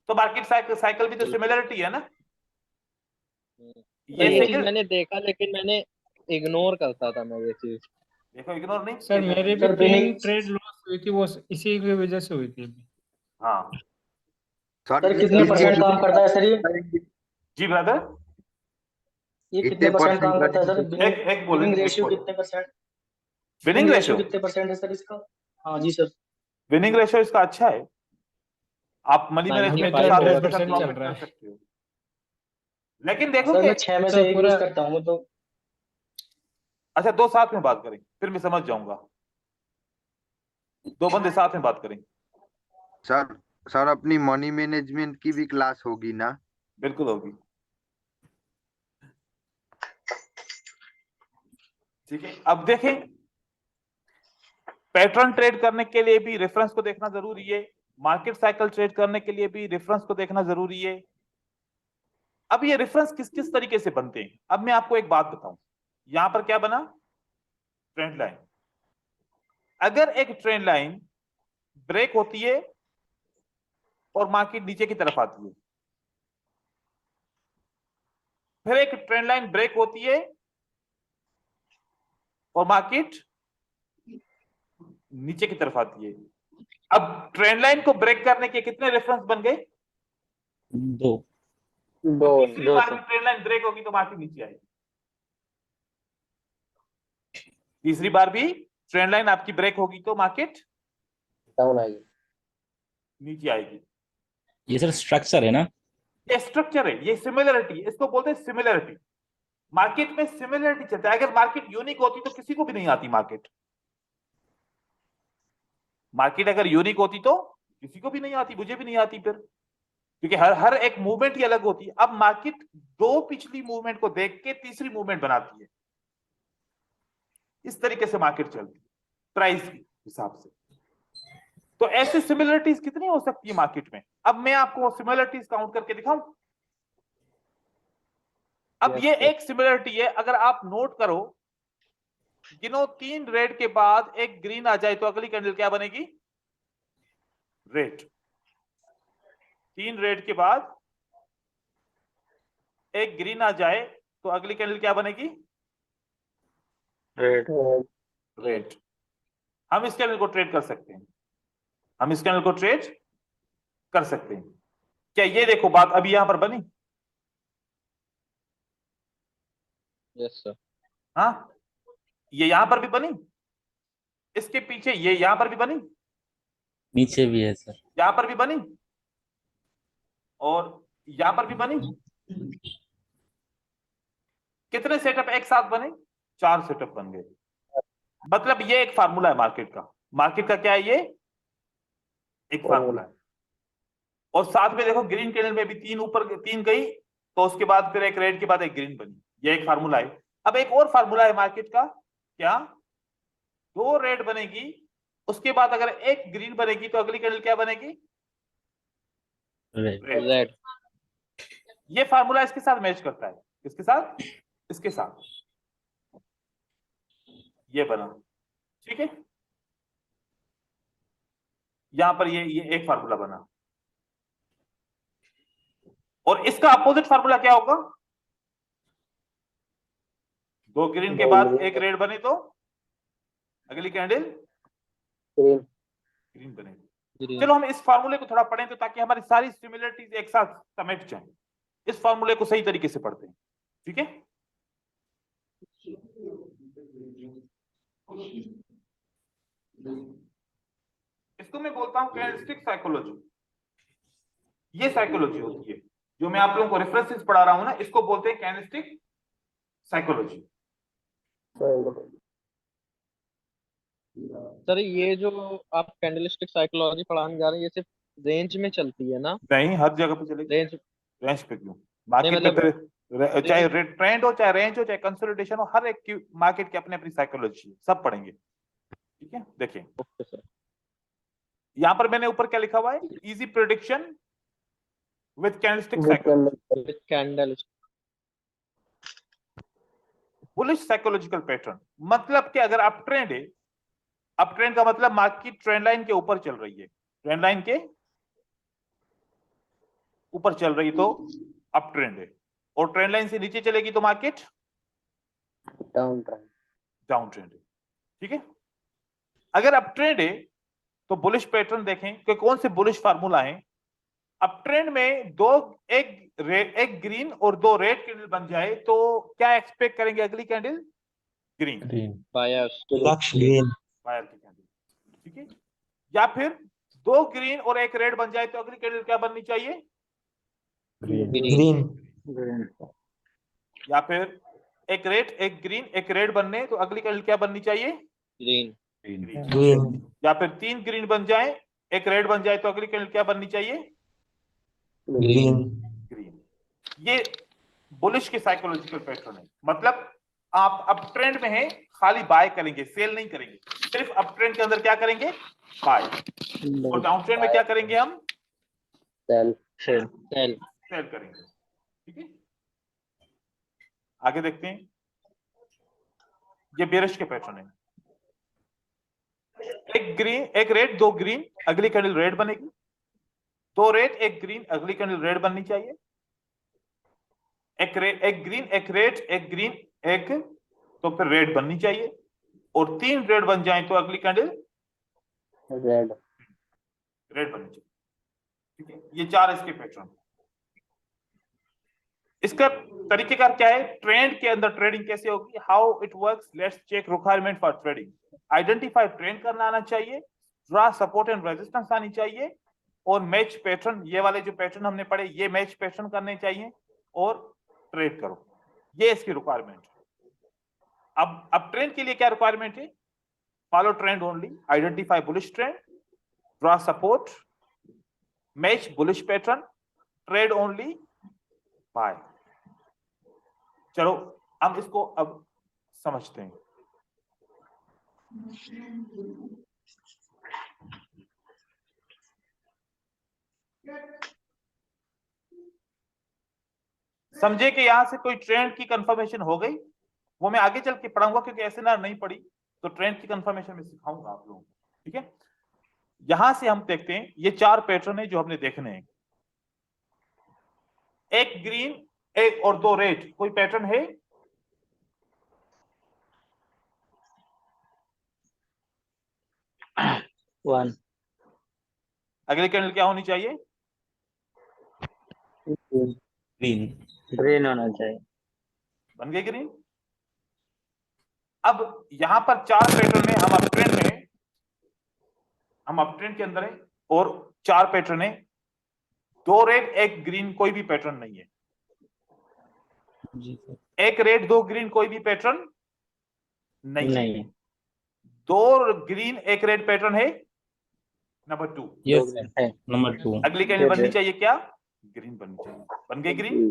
तो मार्केट साइकिल भी तो सिमिलरिटी है ना। तो ये ये चीज सिंगल मैंने देखा, लेकिन मैंने इग्नोर करता था मैं ये चीज। देखो, इग्नोर नहीं सर किया मेरी भी जाता। सर 3 विनिंग ट्रेड लॉस हुई थी, वो इसी की वजह से हुई थी अभी। हाँ सर कितने परसेंट काम करता है सर ये जी ब्रदर, ये कितने कितने परसेंट काम परसेंट करता है सर एक एक बोले, विनिंग एक रेशियो बोले। कितने percent winning winning ratio, ratio कितने परसेंट है सर इसका? हाँ जी सर। विनिंग रेशियो इसका अच्छा है। आप मनी मैनेजमेंट के 95 साथ होगा इसके साथ 95% चल प्रॉफिट रहा कर है। सकते हो। लेकिन देखो सर कि मैं 6 में तो से एक यूज पूरा करता हूँ तो अच्छा, दो साथ में बात करें फिर मैं समझ जाऊंगा। दो बंदे साथ में बात करें। सर सर अपनी मनी मैनेजमेंट की भी क्लास होगी ना? बिल्कुल होगी, ठीक है। अब देखें, पैटर्न ट्रेड करने के लिए भी रेफरेंस को देखना जरूरी है। मार्केट साइकिल ट्रेड करने के लिए भी रेफरेंस को देखना जरूरी है। अब ये रेफरेंस किस किस तरीके से बनते हैं, अब मैं आपको एक बात बताऊं। यहां पर क्या बना? Trend line. अगर एक ट्रेंड लाइन ब्रेक होती है और मार्केट नीचे की तरफ आती है, फिर एक ट्रेंड लाइन ब्रेक होती है और मार्केट नीचे की तरफ आती है। अब ट्रेंड लाइन को ब्रेक करने के कितने रेफरेंस बन गए? दो। दो तीसरी दो बार सर। भी ट्रेंड लाइन ब्रेक होगी तो मार्केट नीचे आएगी। तीसरी बार भी ट्रेंड लाइन आपकी ब्रेक होगी तो मार्केट डाउन आएगी। नीचे आएगी। ये सर स्ट्रक्चर है ना? ये स्ट्रक्चर है, ये सिमिलरिटी, इसको बोलते हैं सिमिलरिटी। मार्केट में सिमिलरिटी चलता है। अगर मार्केट यूनिक होती तो किसी को भी नहीं आती मार्केट। मार्केट अगर यूनिक होती तो किसी को भी नहीं आती, मुझे भी नहीं आती फिर, क्योंकि हर हर एक मूवमेंट ही अलग होती है। अब मार्केट दो पिछली मूवमेंट को देख के तीसरी मूवमेंट बनाती है। इस तरीके से मार्केट चलती है प्राइस के हिसाब से। तो ऐसे सिमिलरिटीज कितनी हो सकती है मार्केट में? अब मैं आपको सिमिलरिटीज काउंट करके दिखाऊं। अब Yes, ये sir. एक सिमिलरिटी है, अगर आप नोट करो, गिनो 3 रेड के बाद एक ग्रीन आ जाए तो अगली कैंडल क्या बनेगी? रेड। 3 रेड के बाद एक ग्रीन आ जाए तो अगली कैंडल क्या बनेगी? रेड। रेड। हम इस कैंडल को ट्रेड कर सकते हैं, हम इस कैंडल को ट्रेड कर सकते हैं। क्या ये देखो बात अभी यहां पर बनी? Yes sir. हाँ, ये यहां पर भी बनी, इसके पीछे ये यहां पर भी बनी, नीचे भी है सर। यहां पर भी बनी, और यहां पर भी बनी। कितने सेटअप एक साथ बने? 4 सेटअप बन गए। मतलब ये एक फार्मूला है मार्केट का। मार्केट का क्या है ये? एक फार्मूला है। और साथ में देखो ग्रीन कैंडल में भी 3 ऊपर 3 गई, तो उसके बाद फिर एक रेड के बाद एक ग्रीन बनी। ये एक फार्मूला है। अब एक और फार्मूला है मार्केट का, क्या? 2 रेड बनेगी, उसके बाद अगर एक ग्रीन बनेगी तो अगली कैंडल क्या बनेगी? रेड। रेड। ये फार्मूला इसके साथ मैच करता है। किसके साथ? इसके साथ। ये बना, ठीक है। यहां पर ये एक फार्मूला बना, और इसका अपोजिट फार्मूला क्या होगा? दो ग्रीन के बाद एक रेड बने तो अगली कैंडल ग्रीन बनेगी। ग्रीन। चलो हम इस फार्मूले को थोड़ा पढ़ें तो ताकि हमारी सारी सिमिलरिटीज एक साथ समेट जाए। इस फार्मूले को सही तरीके से पढ़ते हैं, ठीक है। इसको मैं बोलता हूं कैंडलस्टिक साइकोलॉजी। ये साइकोलॉजी होती है जो मैं आप लोगों को रेफरेंसेस पढ़ा रहा हूं ना, इसको बोलते हैं कैंडलस्टिक साइकोलॉजी। सर ये जो आप कैंडलस्टिक साइकोलॉजी पढ़ाने जा रहे हैं ये सिर्फ रेंज में चलती है ना? नहीं, हर जगह पे चलेगी। रेंज रेंज पे क्यों? मार्केट मतलब में चाहे ट्रेंड हो, चाहे रेंज हो, चाहे कंसोलिडेशन हो, हर एक की मार्केट की अपनी अपनी साइकोलॉजी है, सब पढ़ेंगे, ठीक है। देखिए ओके सर। यहां पर मैंने ऊपर क्या लिखा हुआ है? Easy prediction with candlestick psychology, with candle. Bullish psychological pattern. मतलब कि अगर अप ट्रेंड है, अप ट्रेंड का मतलब मार्केट ट्रेंड लाइन के ऊपर चल रही है, ट्रेंड लाइन के ऊपर चल रही तो अप ट्रेंड है, और ट्रेंड लाइन से नीचे चलेगी तो मार्केट डाउन ट्रेंड है, ठीक है। अगर अप ट्रेंड है तो बुलिश पैटर्न देखें कि कौन से बुलिश फार्मूला है। अप ट्रेंड में एक ग्रीन और दो रेड कैंडल बन जाए तो क्या एक्सपेक्ट करेंगे? अगली candle green, buyers. Green. Buyer की कैंडल, ठीक है। या फिर दो ग्रीन और एक रेड बन जाए तो अगली कैंडल क्या बननी चाहिए? ग्रीन। या फिर एक रेड, एक ग्रीन, एक रेड बनने तो अगली कैंडल क्या बननी चाहिए? ग्रीन। ग्रीन। या फिर तीन ग्रीन बन जाए, एक रेड बन जाए तो अगली कैंडल क्या बननी चाहिए? ग्रीन। ग्रीन। ये बुलिश के साइकोलॉजिकल पैटर्न है। मतलब आप अप ट्रेंड में हैं, खाली बाय करेंगे, सेल नहीं करेंगे। सिर्फ अप ट्रेंड के अंदर क्या करेंगे? बाय। और डाउन ट्रेंड में क्या करेंगे? हम सेल। सेल करेंगे, ठीक है। आगे देखते हैं, ये बेरिश के पैटर्न है। एक ग्रीन, एक रेड, दो ग्रीन, अगली कैंडल रेड बनेगी। दो रेड, एक ग्रीन, अगली कैंडल रेड बननी चाहिए। एक रेड, एक ग्रीन, एक रेड, एक ग्रीन, एक, तो फिर रेड बननी चाहिए। और तीन रेड बन जाए तो अगली कैंडल रेड बननी चाहिए, ठीक है। ये चार इसके पैटर्न। इसका तरीकेकार क्या है? ट्रेंड के अंदर ट्रेडिंग कैसे होगी? How it works, let's check requirement for trading. Identify, trend करना आना चाहिए, ड्रा सपोर्ट एंड रेजिस्टेंस आनी चाहिए, और मैच पैटर्न, ये वाले जो पैटर्न हमने पढ़े ये मैच पैटर्न करने चाहिए, और ट्रेड करो। ये इसकी रिक्वायरमेंट है। अब ट्रेंड के लिए क्या रिक्वायरमेंट है? Follow trend only, identify bullish trend, draw support, match bullish pattern, trade only, buy. चलो हम इसको अब समझते हैं। समझे कि यहां से कोई ट्रेंड की कंफर्मेशन हो गई? वो मैं आगे चल के पढ़ाऊंगा, क्योंकि ऐसे ना नहीं पढ़ी तो ट्रेंड की कंफर्मेशन में सिखाऊंगा आप लोगों को, ठीक है। यहां से हम देखते हैं, ये चार पैटर्न है जो हमने देखने हैं। एक ग्रीन, एक और दो रेड, कोई पैटर्न है? वन। अगली कैंडल क्या होनी चाहिए? ग्रीन। ग्रीन होना चाहिए। बन गई ग्रीन। अब यहां पर चार पैटर्न है, हम अप ट्रेंड में हैं, हम अप ट्रेंड के अंदर है, और चार पैटर्न है। दो रेड, एक ग्रीन, कोई भी पैटर्न नहीं है। जी सर। एक रेड, दो ग्रीन, कोई भी पैटर्न नहीं है। दो ग्रीन, एक रेड पैटर्न है, नंबर 2। Yes sir, number 2। अगली कैंडल बननी चाहिए क्या? ग्रीन बननी चाहिए। बन गई ग्रीन।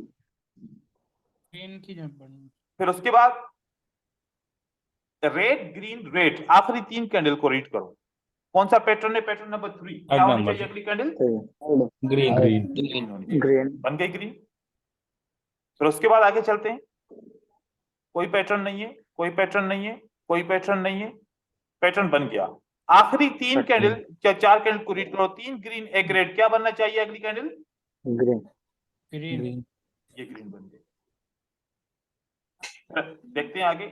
ग्रीन की जब बनी। फिर उसके बाद रेड, ग्रीन, रेड, आखिरी तीन कैंडल को रीड करो। कौन सा पैटर्न है? Pattern number 3। क्या होनी नंबर चाहिए अगली कैंडल? ग्रीन। ग्रीन होनी चाहिए। बन गई ग्रीन। फिर उसके बाद आगे चलते हैं। कोई पैटर्न नहीं है, कोई पैटर्न नहीं है, कोई पैटर्न नहीं है, पैटर्न बन गया। आखिरी तीन कैंडल क्या चार कैंडल को रीड करो, 3 ग्रीन 1 रेड, क्या बनना चाहिए अगली कैंडल? ग्रीन। ग्रीन ग्रीन ये ग्रीन बन गई। देखते हैं आगे,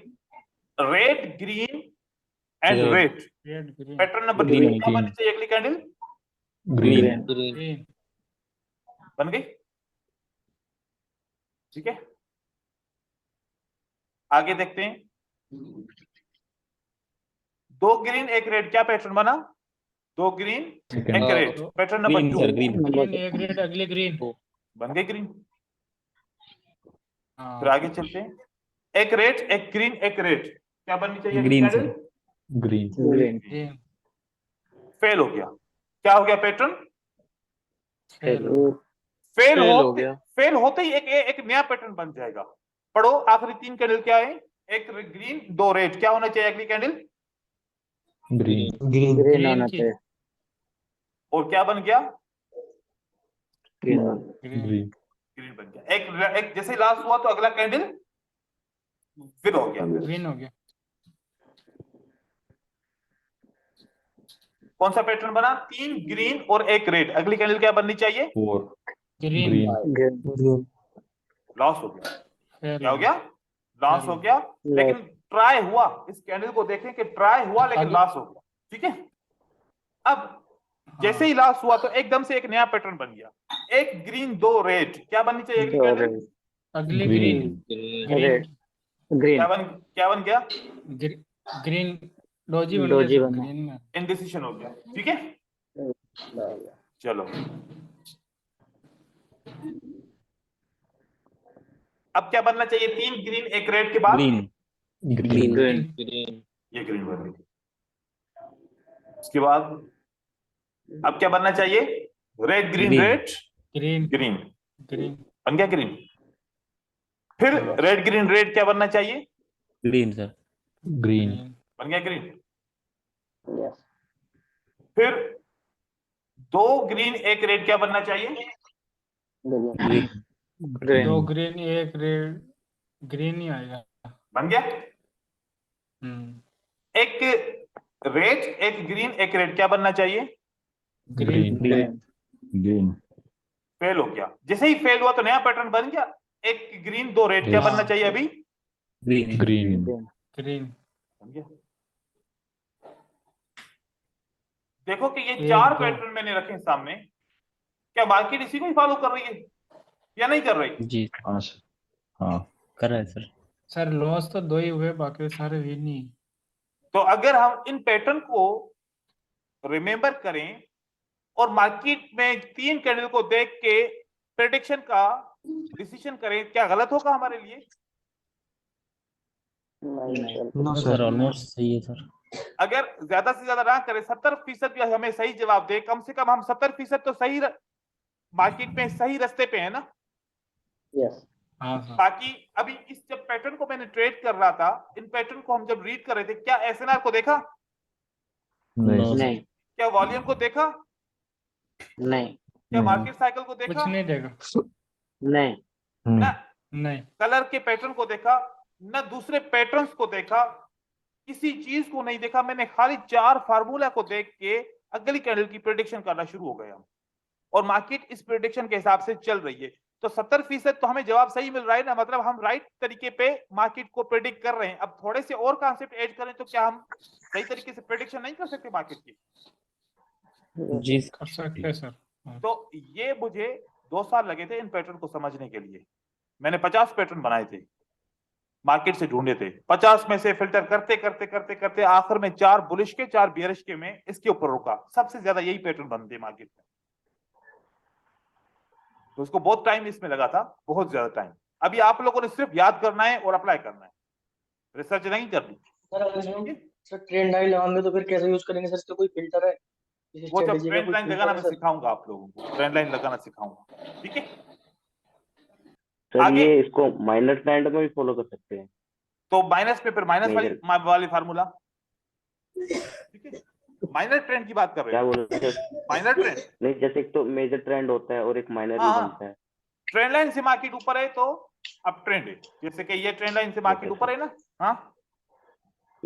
red green and Red. Red, red green pattern number Green, 3 क्या green. बननी चाहिए अगली कैंडल? ग्रीन ग्रीन ग्रीन बन गई। ठीक है, आगे देखते हैं, 2 ग्रीन 1 रेड, क्या पैटर्न बना? 2 green 1 red, pattern number green 2 sir green green एक रेड अगली ग्रीन बन गई ग्रीन। हाँ फिर आगे चलते हैं, 1 रेड 1 ग्रीन 1 रेड, क्या बननी चाहिए अगली green candle? Sir green green. Green fail हो गया। क्या हो गया पैटर्न? फेल फेल Fail हो होते गया। फेल होते ही एक नया पैटर्न बन जाएगा। पढ़ो, आखिरी 3 कैंडल क्या है? 1 ग्रीन 2 रेड, क्या होना चाहिए अगली कैंडल? ग्रीन ग्रीन ग्रीन आना की चाहिए। और क्या बन गया? ग्रीन। ग्रीन ग्रीन बन गया। एक जैसे लास्ट हुआ तो अगला कैंडल फिर हो गया। ग्रीन हो गया कौन सा पैटर्न बना? 3 ग्रीन और 1 रेड, अगली कैंडल क्या बननी चाहिए? 4 ग्रीन ग्रीन ग्रीन लॉस हो गया। फेल क्या हो गया? लॉस हो गया। लेकिन ट्राई हुआ, इस कैंडल को देखें कि ट्राई हुआ लेकिन अगर- लॉस हो गया। ठीक है, अब जैसे ही लॉस हुआ तो एकदम से एक नया पैटर्न बन गया। 1 ग्रीन 2 रेड, क्या बननी चाहिए अगली कैंडल? अगली green green red. Green green. क्या बन गया? ग्रीन डोजी बन डोजी गया बना। ग्रीन में इनडिसीजन हो गया। ठीक है, चलो अब क्या बनना चाहिए? 3 ग्रीन 1 रेड के बाद ग्रीन ग्रीन ग्रीन। ग्रीन ये ग्रीन बन गई। उसके बाद अब क्या बनना चाहिए? Red green Green. Red green green green बन गया ग्रीन। फिर रेड ग्रीन रेड क्या बनना चाहिए? ग्रीन सर ग्रीन बन गया ग्रीन। फिर 2 ग्रीन 1 रेड क्या बनना चाहिए? ग्रीन दो ग्रीन एक रेड ग्रीन ही आएगा बन गया। हम्म एक रेड 1 ग्रीन 1 रेड क्या बनना चाहिए? ग्रीन ग्रीन ग्रीन फेल हो गया। जैसे ही फेल हुआ तो नया पैटर्न बन गया। 1 ग्रीन 2 रेड क्या Yes. बनना चाहिए अभी? ग्रीन ग्रीन ग्रीन बन गया। देखो कि ये एक, 4 दो। पैटर्न मैंने रखे सामने, क्या मार्केट इसी को ही फॉलो कर रही है या नहीं कर रही? जी हाँ सर हाँ कर रहा है सर सर लॉस तो 2 ही हुए बाकी सारे विन ही तो अगर हम इन पैटर्न को रिमेंबर करें और मार्केट में 3 कैंडल को देख के प्रेडिक्शन का डिसीजन करें, क्या गलत होगा हमारे लिए? नो सर सर ऑलमोस्ट सही है सर अगर ज्यादा से ज्यादा ना करें, 70% भी हमें सही जवाब दे, कम से कम हम 70% तो सही मार्केट में सही रास्ते पे है ना। हाँ सर बाकी अभी इस जब पैटर्न को मैंने ट्रेड कर रहा था, इन पैटर्न को हम जब रीड कर रहे थे, क्या एसएनआर को देखा? नो नहीं। क्या वॉल्यूम को देखा? नहीं। क्या मार्केट साइकिल को कुछ देखा? नहीं देगा नहीं। ना नहीं कलर के पैटर्न को देखा, ना दूसरे पैटर्न्स को देखा, किसी चीज को नहीं देखा। मैंने खाली 4 फार्मूला को देख के अगली कैंडल की प्रेडिक्शन करना शुरू हो गया और मार्केट इस प्रेडिक्शन के हिसाब से चल रही है। तो 70% तो हमें जवाब सही मिल रहा है ना, मतलब हम राइट तरीके पे मार्केट को प्रेडिक्ट कर रहे हैं। अब थोड़े से और कॉन्सेप्ट ऐड करें तो क्या हम सही तरीके से प्रेडिक्शन नहीं कर सकते मार्केट की? जी कर सकते हैं सर तो ये मुझे 2 साल लगे थे इन पैटर्न को समझने के लिए। मैंने 50 पैटर्न बनाए थे, मार्केट से ढूंढे थे, 50 में से फिल्टर करते करते करते करते आखिर में 4 बुलिश के 4 बियरिश के में इसके ऊपर रुका। सबसे ज्यादा यही पैटर्न बनते मार्केट में, तो उसको बहुत टाइम इसमें लगा था, बहुत ज्यादा टाइम। अभी आप लोगों ने सिर्फ याद करना है और अप्लाई करना है, रिसर्च नहीं करनी। सर अगर हम सर ट्रेंड लाइन लगाएंगे तो फिर कैसे यूज करेंगे सर? इसका कोई फिल्टर है? इस वो जब strategy का ट्रेंड कोई लाइन filter लगाना है मैं सर? सिखाऊंगा आप लोगों को, ट्रेंड लाइन लगाना सिखाऊंगा। ठीक है, सर आगे? ये इसको माइनर ट्रेंड में भी फॉलो कर सकते हैं। तो माइनस पे फिर माइनस Major. वाली फार्मूला। ठीक है, माइनर ट्रेंड की बात कर रहे क्या हैं, बोल रहे सर? Minor trend. नहीं, जैसे एक तो मेजर ट्रेंड होता है और एक माइनर भी हाँ। बनता है। ट्रेंड लाइन से मार्केट ऊपर है तो अब ट्रेंड है, जैसे कि ये ट्रेंड लाइन से मार्केट Okay, ऊपर है ना। हाँ,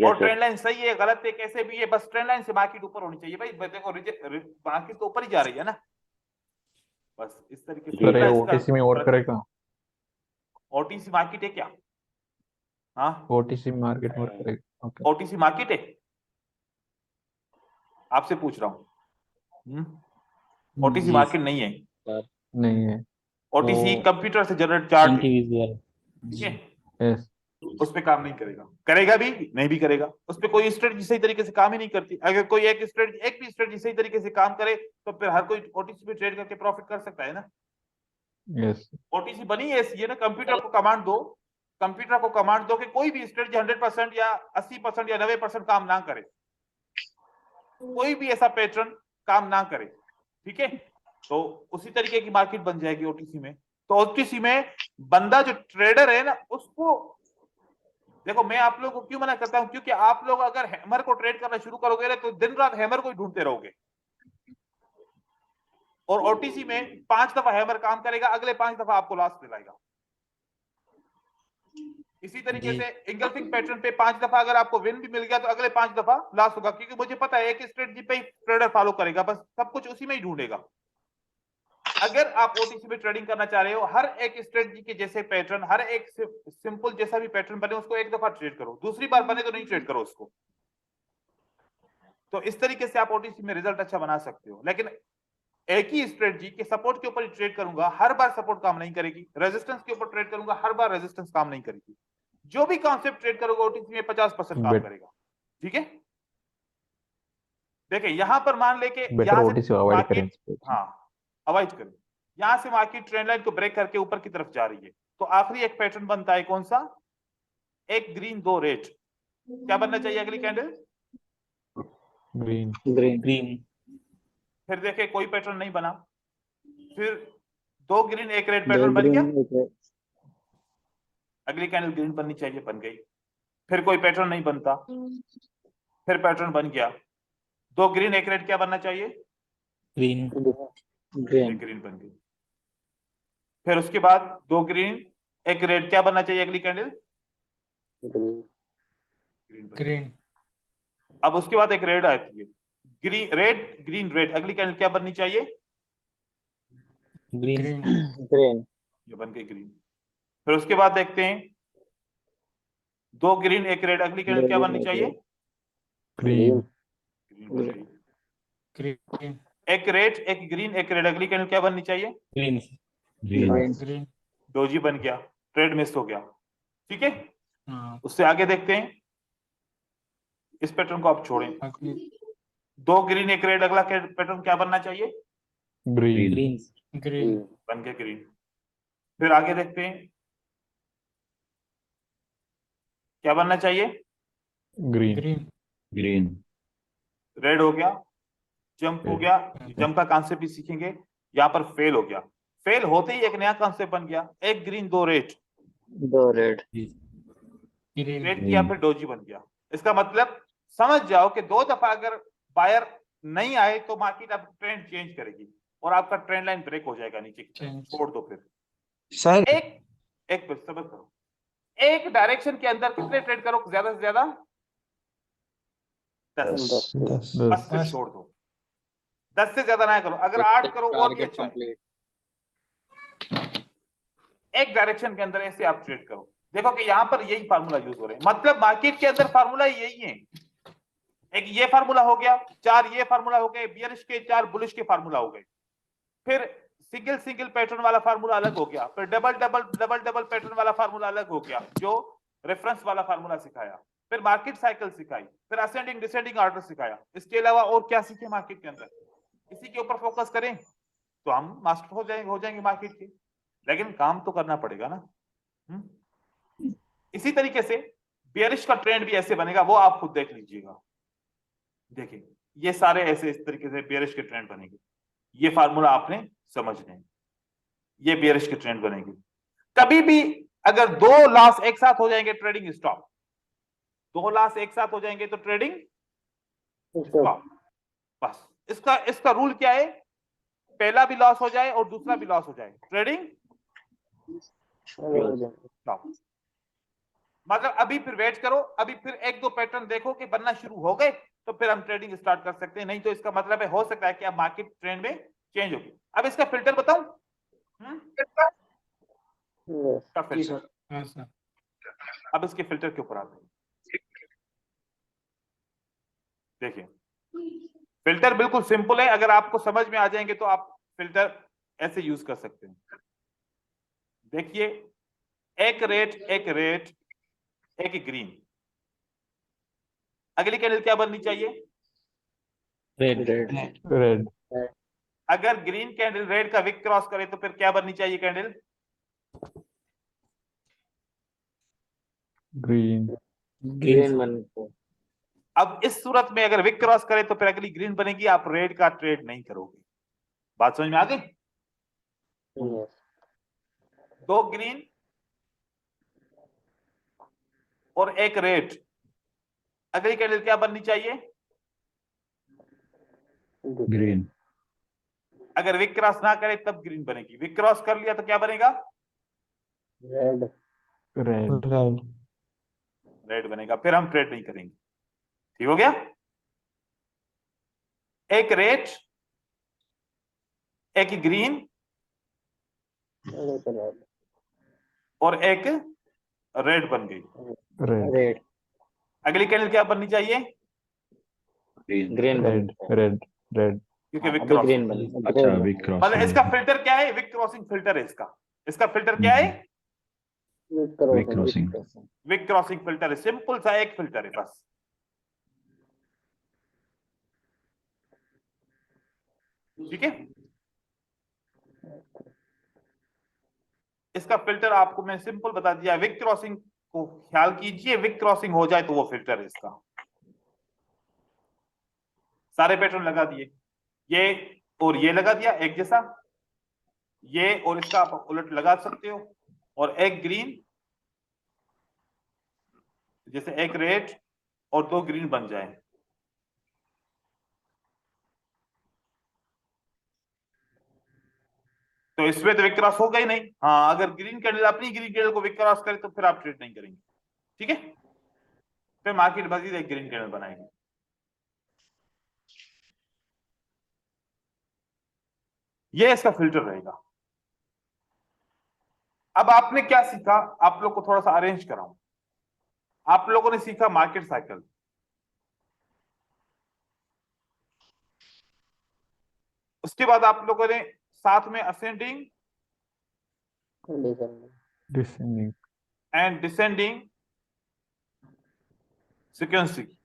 और सर ट्रेंड लाइन सही है गलत है कैसे भी है, बस ट्रेंड लाइन से मार्केट ऊपर होनी चाहिए भाई। देखो मार्केट तो ऊपर ही जा रही है ना, बस इस तरीके से जी सर ये पूरा इसका ओटीसी में वर्क करेगा? ओटीसी मार्केट है क्या? हाँ ओटीसी मार्केट वर्क करेगा? ओके। ओटीसी मार्केट है, आपसे पूछ रहा हूँ। ओटीसी जी मार्केट नहीं है। नहीं है। ओटीसी वो कंप्यूटर से जनरेट चार्ट है, इंडिविजुअल ठीक जी है। यस। उस पे काम नहीं करेगा, करेगा भी नहीं भी करेगा, उस पे कोई स्ट्रेटजी सही तरीके से काम ही नहीं करती। अगर कोई एक भी स्ट्रेटजी सही तरीके से काम करे तो फिर हर कोई ओटीसी पे ट्रेड करके प्रॉफिट कर सकता है ना। यस। ओटीसी बनी है ऐसी है ना, कंप्यूटर को कमांड दो, कंप्यूटर को कमांड दो कि कोई भी स्ट्रेटजी 100% या 80% या 90% काम ना करे, कोई भी ऐसा पैटर्न काम ना करे, ठीक है। तो उसी तरीके की मार्केट बन जाएगी ओटीसी में। तो ओटीसी में बंदा जो ट्रेडर है ना उसको देखो, मैं आप लोगों को क्यों मना करता हूं, क्योंकि आप लोग अगर हैमर को ट्रेड करना शुरू करोगे ना तो दिन रात हैमर को ही ढूंढते रहोगे। और ओटीसी में 5 दफा हैमर काम करेगा, अगले 5 दफा आपको लॉस दिलाएगा। इसी तरीके जी से इंगल्फिंग पैटर्न पे 5 दफा अगर आपको विन भी मिल गया तो अगले 5 दफा लॉस होगा, क्योंकि मुझे पता है एक स्ट्रेटजी पे ही ट्रेडर फॉलो करेगा, बस सब कुछ उसी में ही ढूंढेगा। अगर आप ओटीसी में ट्रेडिंग करना चाह रहे हो, हर एक स्ट्रेटजी के जैसे पैटर्न, हर एक सिंपल जैसा भी पैटर्न बने उसको एक दफा ट्रेड करो, दूसरी बार बने तो नहीं ट्रेड करो उसको। तो इस तरीके से आप ओटीसी में रिजल्ट अच्छा बना सकते हो। लेकिन एक ही स्ट्रेटजी के सपोर्ट के ऊपर ट्रेड करूंगा, हर बार सपोर्ट काम नहीं करेगी, रेजिस्टेंस के ऊपर ट्रेड करूंगा, हर बार रेजिस्टेंस काम नहीं करेगी। जो भी कॉन्सेप्ट ट्रेड करोगे ओटीसी में 50% काम करेगा, ठीक है। देखिए यहां पर मान लेके बेटर यहां से ओटीसी अवॉइड करें मार्केट, इस पे। हाँ अवॉइड करें, यहां से मार्केट ट्रेंड लाइन को ब्रेक करके ऊपर की तरफ जा रही है, तो आखिरी एक पैटर्न बनता है कौन सा, एक ग्रीन दो रेड। क्या बनना चाहिए अगली कैंडल? ग्रीन। ग्रीन फिर देखे कोई पैटर्न नहीं बना, फिर 2 ग्रीन 1 रेड पैटर्न बन गया, अगली कैंडल ग्रीन बननी चाहिए, बन गई। फिर कोई पैटर्न नहीं बनता, फिर पैटर्न बन गया, 2 ग्रीन 1 रेड, क्या बनना चाहिए? ग्रीन एक ग्रीन बन गई। फिर उसके बाद 2 ग्रीन 1 रेड, क्या बनना चाहिए अगली कैंडल? ग्रीन बन गई। ग्रीन अब उसके बाद एक रेड आती है, ग्रीन रेड ग्रीन रेड, अगली कैंडल क्या बननी चाहिए? ग्रीन ग्रीन ये बन गई ग्रीन। फिर उसके बाद देखते हैं 2 ग्रीन 1 रेड, अगली कैंडल क्या बननी चाहिए? ग्रीन। ग्रीन बन गई। ग्रीन एक रेड 1 ग्रीन 1 रेड, अगली कैंडल क्या बननी चाहिए? ग्रीन ग्रीन डोजी बन गया, ट्रेड मिस हो गया, ठीक है। हाँ उससे आगे देखते हैं, इस पैटर्न को आप छोड़ें, अगली 2 ग्रीन 1 रेड, अगला पैटर्न क्या बनना चाहिए? ग्रीन। ग्रीन ग्रीन बन गया ग्रीन। फिर आगे देखते हैं क्या बनना चाहिए? ग्रीन। Green green. रेड हो गया, जंप हो गया, जंप का कॉन्सेप्ट भी सीखेंगे। यहाँ पर फेल हो गया, फेल होते ही एक नया कॉन्सेप्ट बन गया, एक ग्रीन 2 रेड, ग्रीन रेड किया फिर डोजी बन गया। इसका मतलब समझ जाओ कि 2 दफा अगर बायर नहीं आए तो मार्केट अब ट्रेंड चेंज करेगी और आपका ट्रेंड लाइन ब्रेक हो जाएगा नीचे की तरफ। छोड़ दो फिर सर एक सबर करो, एक डायरेक्शन के अंदर कितने ट्रेड करो ज्यादा से ज्यादा? 10। बस फिर छोड़ दो, 10 से ज्यादा ना करो, अगर 8 करो और भी अच्छा है। एक डायरेक्शन के अंदर ऐसे आप ट्रेड करो। देखो कि यहां पर यही फार्मूला यूज हो रहे हैं, मतलब मार्केट के अंदर फार्मूला यही है। एक ये फार्मूला हो गया, 4 ये फार्मूला हो गए, बियरिश के 4 बुलिश के फार्मूला हो गए, फिर सिंगल सिंगल पैटर्न वाला फार्मूला अलग हो गया, फिर double double double double pattern वाला फार्मूला अलग हो गया जो रेफरेंस वाला फार्मूला सिखाया, फिर मार्केट साइकिल सिखाई, फिर असेंडिंग डिसेंडिंग ऑर्डर सिखाया। इसके अलावा और क्या सीखे मार्केट के अंदर? इसी के ऊपर फोकस करें तो हम मास्टर हो जाएंगे मार्केट के, लेकिन काम तो करना पड़ेगा ना। इसी तरीके से बियरिश का ट्रेंड भी ऐसे बनेगा, वो आप खुद देख लीजिएगा। देखिए ये सारे ऐसे इस तरीके से बियरिश के ट्रेंड बनेंगे, ये फार्मूला आपने समझने, ये बियरिश के ट्रेंड बनेंगे। कभी भी अगर 2 लॉस एक साथ हो जाएंगे ट्रेडिंग स्टॉप, 2 लॉस एक साथ हो जाएंगे तो ट्रेडिंग स्टॉप। बस इसका रूल क्या है? पहला भी लॉस हो जाए और दूसरा भी लॉस हो जाए, ट्रेडिंग स्टॉप। मगर अभी फिर वेट करो, अभी फिर एक दो पैटर्न देखो कि बनना शुरू हो गए तो फिर हम ट्रेडिंग स्टार्ट कर सकते हैं, नहीं तो इसका मतलब है हो सकता है कि अब मार्केट ट्रेंड में चेंज होगी। अब इसका फिल्टर बताऊं? इसका जी फिल्टर, सर। हाँ सर। अब इसके फिल्टर के ऊपर आते हैं। देखिए फिल्टर बिल्कुल सिंपल है, अगर आपको समझ में आ जाएंगे तो आप फिल्टर ऐसे यूज कर सकते हैं। देखिए एक रेड एक ग्रीन, अगली कैंडल क्या बननी चाहिए? रेड रेड अगर ग्रीन कैंडल रेड का विक क्रॉस करे तो फिर क्या बननी चाहिए कैंडल? ग्रीन ग्रीन बन को। अब इस सूरत में अगर विक क्रॉस करे तो फिर अगली ग्रीन बनेगी, आप रेड का ट्रेड नहीं करोगे। बात समझ में आ गई? यस। दो ग्रीन और एक रेड, अगली कैंडल क्या बननी चाहिए? ग्रीन। अगर विक क्रॉस ना करे तब ग्रीन बनेगी, विक क्रॉस कर लिया तो क्या बनेगा? रेड। रेड रेड बनेगा, फिर हम ट्रेड नहीं करेंगे। ठीक हो गया? एक रेड एक ग्रीन और एक रेड बन गई। Red red. अगली कैंडल क्या बननी चाहिए? ग्रीन रेड रेड रेड क्योंकि विक अभी क्रॉस, ग्रीन बनी। अच्छा विक क्रॉस मतलब इसका फिल्टर क्या है? विक क्रॉसिंग फिल्टर है इसका। इसका फिल्टर क्या है? Wick crossing. Wick crossing filter है, सिंपल सा एक फिल्टर है बस। ठीक है, इसका फिल्टर आपको मैं सिंपल बता दिया। विक क्रॉसिंग को ख्याल कीजिए, विक क्रॉसिंग हो जाए तो वो फिल्टर है इसका। सारे पैटर्न लगा दिए, ये और ये लगा दिया एक जैसा, ये और इसका आप उलट लगा सकते हो, और एक ग्रीन जैसे एक रेड और दो ग्रीन बन जाए। तो इसमें तो विक क्रॉस होगा ही नहीं। हाँ, अगर ग्रीन कैंडल अपनी ग्रीन कैंडल को विक क्रॉस करे तो फिर आप ट्रेड नहीं करेंगे। ठीक है, फिर मार्केट मजीद एक ग्रीन कैंडल बनाएगी। ये इसका फिल्टर रहेगा। अब आपने क्या सीखा, आप लोग को थोड़ा सा अरेंज कराऊं। आप लोगों ने सीखा मार्केट साइकिल, उसके बाद आप लोगों ने साथ में ascending descending and descending sequence सीखी।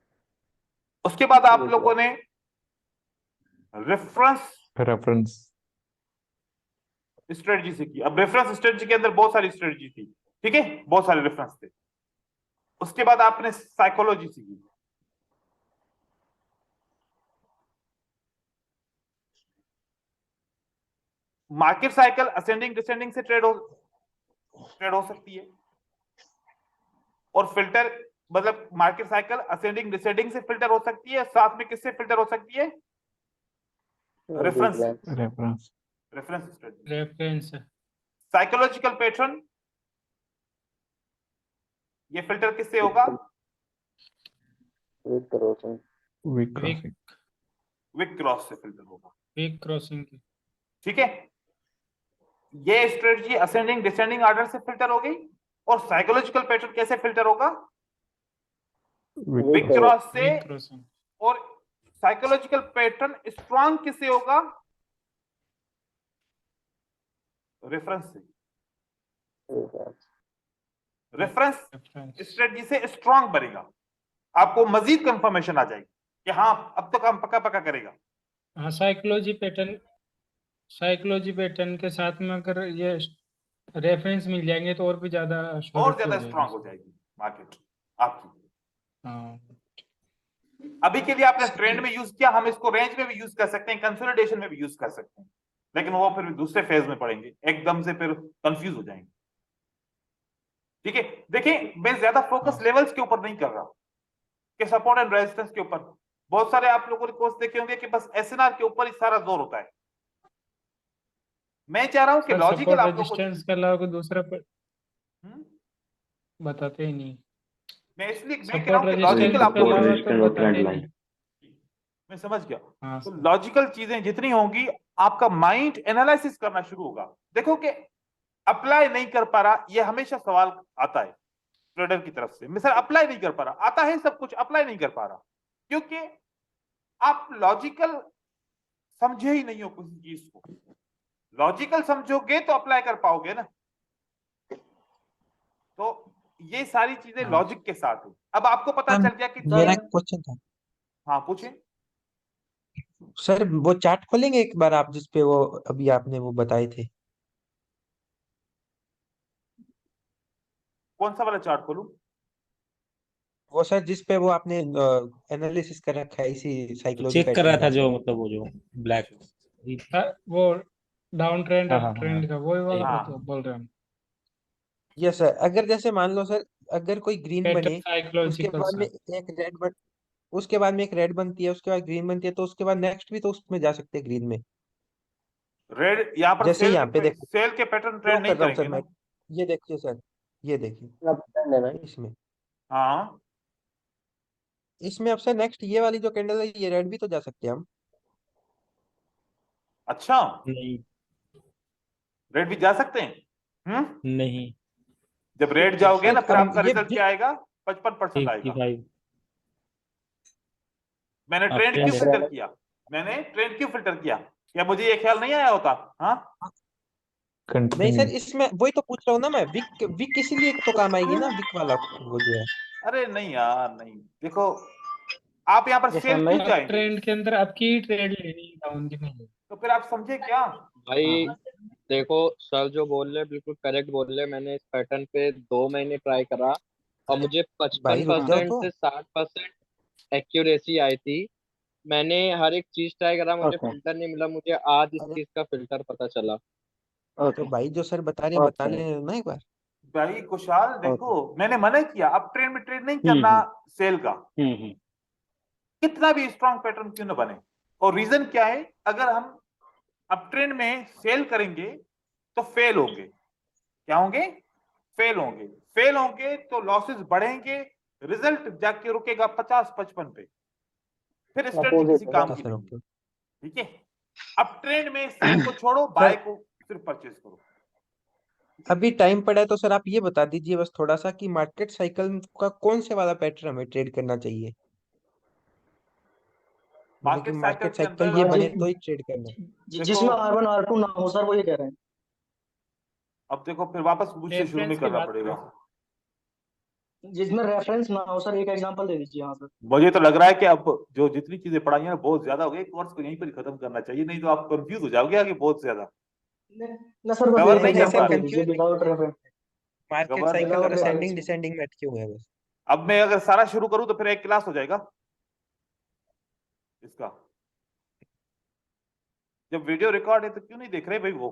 उसके बाद आप लोगों ने रेफरेंस रेफरेंस स्ट्रेटजी सीखी। अब रेफरेंस स्ट्रेटजी के अंदर बहुत सारी स्ट्रेटजी थी, ठीक है, बहुत सारे रेफरेंस थे। उसके बाद आपने साइकोलॉजी सीखी। मार्केट साइकिल असेंडिंग डिसेंडिंग से ट्रेड हो सकती है, और फिल्टर मतलब मार्केट साइकिल असेंडिंग डिसेंडिंग से फिल्टर हो सकती है, साथ में किससे फिल्टर हो सकती है? Reference reference reference strategy. Reference psychological pattern, ये फिल्टर किससे होगा? वीक क्रॉसिंग विक क्रॉस से फिल्टर होगा। वीक क्रॉसिंग की। ठीक है, ये स्ट्रेटजी असेंडिंग डिसेंडिंग ऑर्डर से फिल्टर हो गई। और साइकोलॉजिकल पैटर्न कैसे फिल्टर होगा? विक क्रॉस से। वीक क्रॉसिंग और साइकोलॉजिकल पैटर्न स्ट्रांग किससे होगा? रेफरेंस से। रेफरेंस रेफरेंस स्ट्रेटजी से स्ट्रांग बनेगा, आपको मजीद कंफर्मेशन आ जाएगी कि हाँ अब तो काम पक्का पक्का करेगा। हाँ साइकोलॉजी पैटर्न के साथ में अगर ये रेफरेंस मिल जाएंगे तो और भी ज्यादा और surety ज्यादा हो जाएगी स्ट्रांग हो इसमें। जाएगी मार्केट आपकी। हाँ अभी के लिए आपने ट्रेंड में यूज किया, हम इसको रेंज में भी यूज कर सकते हैं, कंसोलिडेशन में भी यूज कर सकते हैं, लेकिन वो फिर दूसरे फेज में पड़ेंगे, एकदम से फिर कंफ्यूज हो जाएंगे। ठीक है, देखिए मैं ज्यादा फोकस लेवल्स के ऊपर नहीं कर रहा हूं कि सपोर्ट एंड रेजिस्टेंस के ऊपर। बहुत सारे आप लोगों ने कोर्स देखे होंगे कि बस एसएनआर के ऊपर ही सारा जोर होता है। मैं चाह रहा हूं कि लॉजिकल सपोर्ट आप लोग को रेजिस्टेंस के अलावा कोई दूसरा बताते ही नहीं। मैं इसलिए मैं कह सपोर्ट रहा हूँ कि लॉजिकल रेजिस्टेंस आपको के अलावा resistance तो और पता trend नहीं line. है। मैं समझ गया। हाँ तो सर। लॉजिकल चीजें जितनी होंगी आपका माइंड एनालिसिस करना शुरू होगा। देखो कि अप्लाई नहीं कर पा रहा, ये हमेशा सवाल आता है ट्रेडर की तरफ से, मैं सर अप्लाई नहीं कर पा रहा, आता है सब कुछ, अप्लाई नहीं कर पा रहा, क्योंकि आप लॉजिकल समझे ही नहीं हो किसी चीज को। लॉजिकल समझोगे तो अप्लाई कर पाओगे ना। तो ये सारी चीजें हाँ। लॉजिक के साथ है। अब आपको पता सर चल गया कि मेरा एक क्वेश्चन था हाँ पूछे। सर, वो चार्ट खोलेंगे एक बार आप, जिसपे वो अभी आपने वो बताए थे? कौन सा वाला चार्ट खोलूं? वो सर जिसपे वो आपने एनालिसिस कर रखा है इसी साइकोलॉजी चेक कर रहा पैटर्न था का। जो मतलब वो जो ब्लैक। वो डाउन ट्रेंड हाँ अप हाँ हाँ ट्रेंड का वही वाला हाँ। बोल रहे हैं। यस सर, अगर जैसे मान लो सर, अगर कोई ग्रीन पैटर्न बने, उसके साइकोलॉजिकल बाद में सर। एक रेड बन उसके बाद में एक रेड बनती है, उसके बाद ग्रीन बनती है, तो उसके बाद नेक्स्ट भी तो उसमें जा सकते हैं ग्रीन में। रेड यहाँ पर जैसे यहाँ पे देखो, सेल के पैटर्न ड्रॉ ट्रेंड नहीं कर रहा हूँ सर करेंगे मैं। ना। ये देखिए सर, ये देखिए Uptrend है ना? इसमें हाँ इसमें अब सर नेक्स्ट ये वाली जो कैंडल है, ये रेड भी तो जा सकते हैं हम। अच्छा, नहीं रेड भी जा सकते हैं। नहीं जब रेड जाओगे ना सर फिर अब आपका ये रिजल्ट क्या आएगा? 55% आएगा। 85 मैंने आप ट्रेंड क्यों ट्रेंड है। फिल्टर किया? मैंने ट्रेंड क्यों फिल्टर किया? क्या मुझे ये ख्याल नहीं आया होता? हाँ नहीं सर, Continue. इसमें वही तो पूछ रहा हूँ ना मैं, विक विक इसीलिए तो काम आएगी ना, विक वाला वो जो है। अरे नहीं यार, नहीं। देखो आप यहाँ पर Yes, सेल ma'am, क्यों मैं अब जाएंगे? ट्रेंड के अंदर आपकी ही ट्रेड लेनी है, डाउन की नहीं। तो फिर आप समझे क्या? भाई हाँ देखो, सर जो बोल रहे हैं बिल्कुल करेक्ट बोल रहे हैं। मैंने इस पैटर्न पे 2 महीने ट्राई करा और मुझे भाई रुक जाओ 55% तो। से 60% एक्यूरेसी आई थी। मैंने हर एक चीज ट्राई करा, मुझे Okay. फिल्टर नहीं मिला। मुझे आज इस अरे चीज का फिल्टर पता चला। तो Okay. भाई जो सर बता रहे हैं बता Okay. लेना ना एक बार। भाई कुशाल देखो, मैंने मना किया अब ट्रेड में ट्रेड नहीं करना हम्म सेल का, हम्म कितना भी स्ट्रांग पैटर्न क्यों ना बने। और रीजन क्या है? अगर हम अब ट्रेंड में सेल करेंगे तो फेल होंगे। क्या होंगे? फेल होंगे। फेल होंगे तो लॉसेस बढ़ेंगे, रिजल्ट जाके रुकेगा 50-55 पे, फिर स्ट्रेटजी किसी Opposite काम होगा. ओके की सर, नहीं है। ओके। ठीक है, अब ट्रेंड में सेल को छोड़ो, सर बाय को सिर्फ परचेज करो। अभी टाइम पड़ा है तो सर आप ये बता दीजिए बस थोड़ा सा कि मार्केट साइकिल का कौन से वाला पैटर्न हमें ट्रेड करना चाहिए, मतलब कि मार्केट साइकिल मार्केट के साइकिल अंदर ये हाँ बने जी, तो ही ट्रेड करना है। देखो, जिसमें R1 R2 ना हो सर, वो ये कह रहे हैं। अब देखो फिर वापस मुझसे शुरू नहीं रेफरेंस की करना बात पड़ेगा। जिसमें रेफरेंस ना हो सर, एक एग्जांपल दे दीजिए यहाँ सर। मुझे तो लग रहा है कि अब जो जितनी चीजें पढ़ाई है ना बहुत ज्यादा हो गई, कोर्स को यहीं पर ही खत्म करना चाहिए, नहीं तो आप कंफ्यूज हो जाओगे आगे बहुत ज्यादा। ना सर, बस कवर एक नहीं कर ऐसे पा एग्जांपल दे रहे। दीजिए confuse without reference. Market cover cycle without ascending reference. Descending में अटके हुए हैं बस। अब मैं अगर सारा शुरू करूं तो फिर एक क्लास हो जाएगा इसका। जब वीडियो रिकॉर्ड है तो क्यों नहीं देख रहे भाई वो?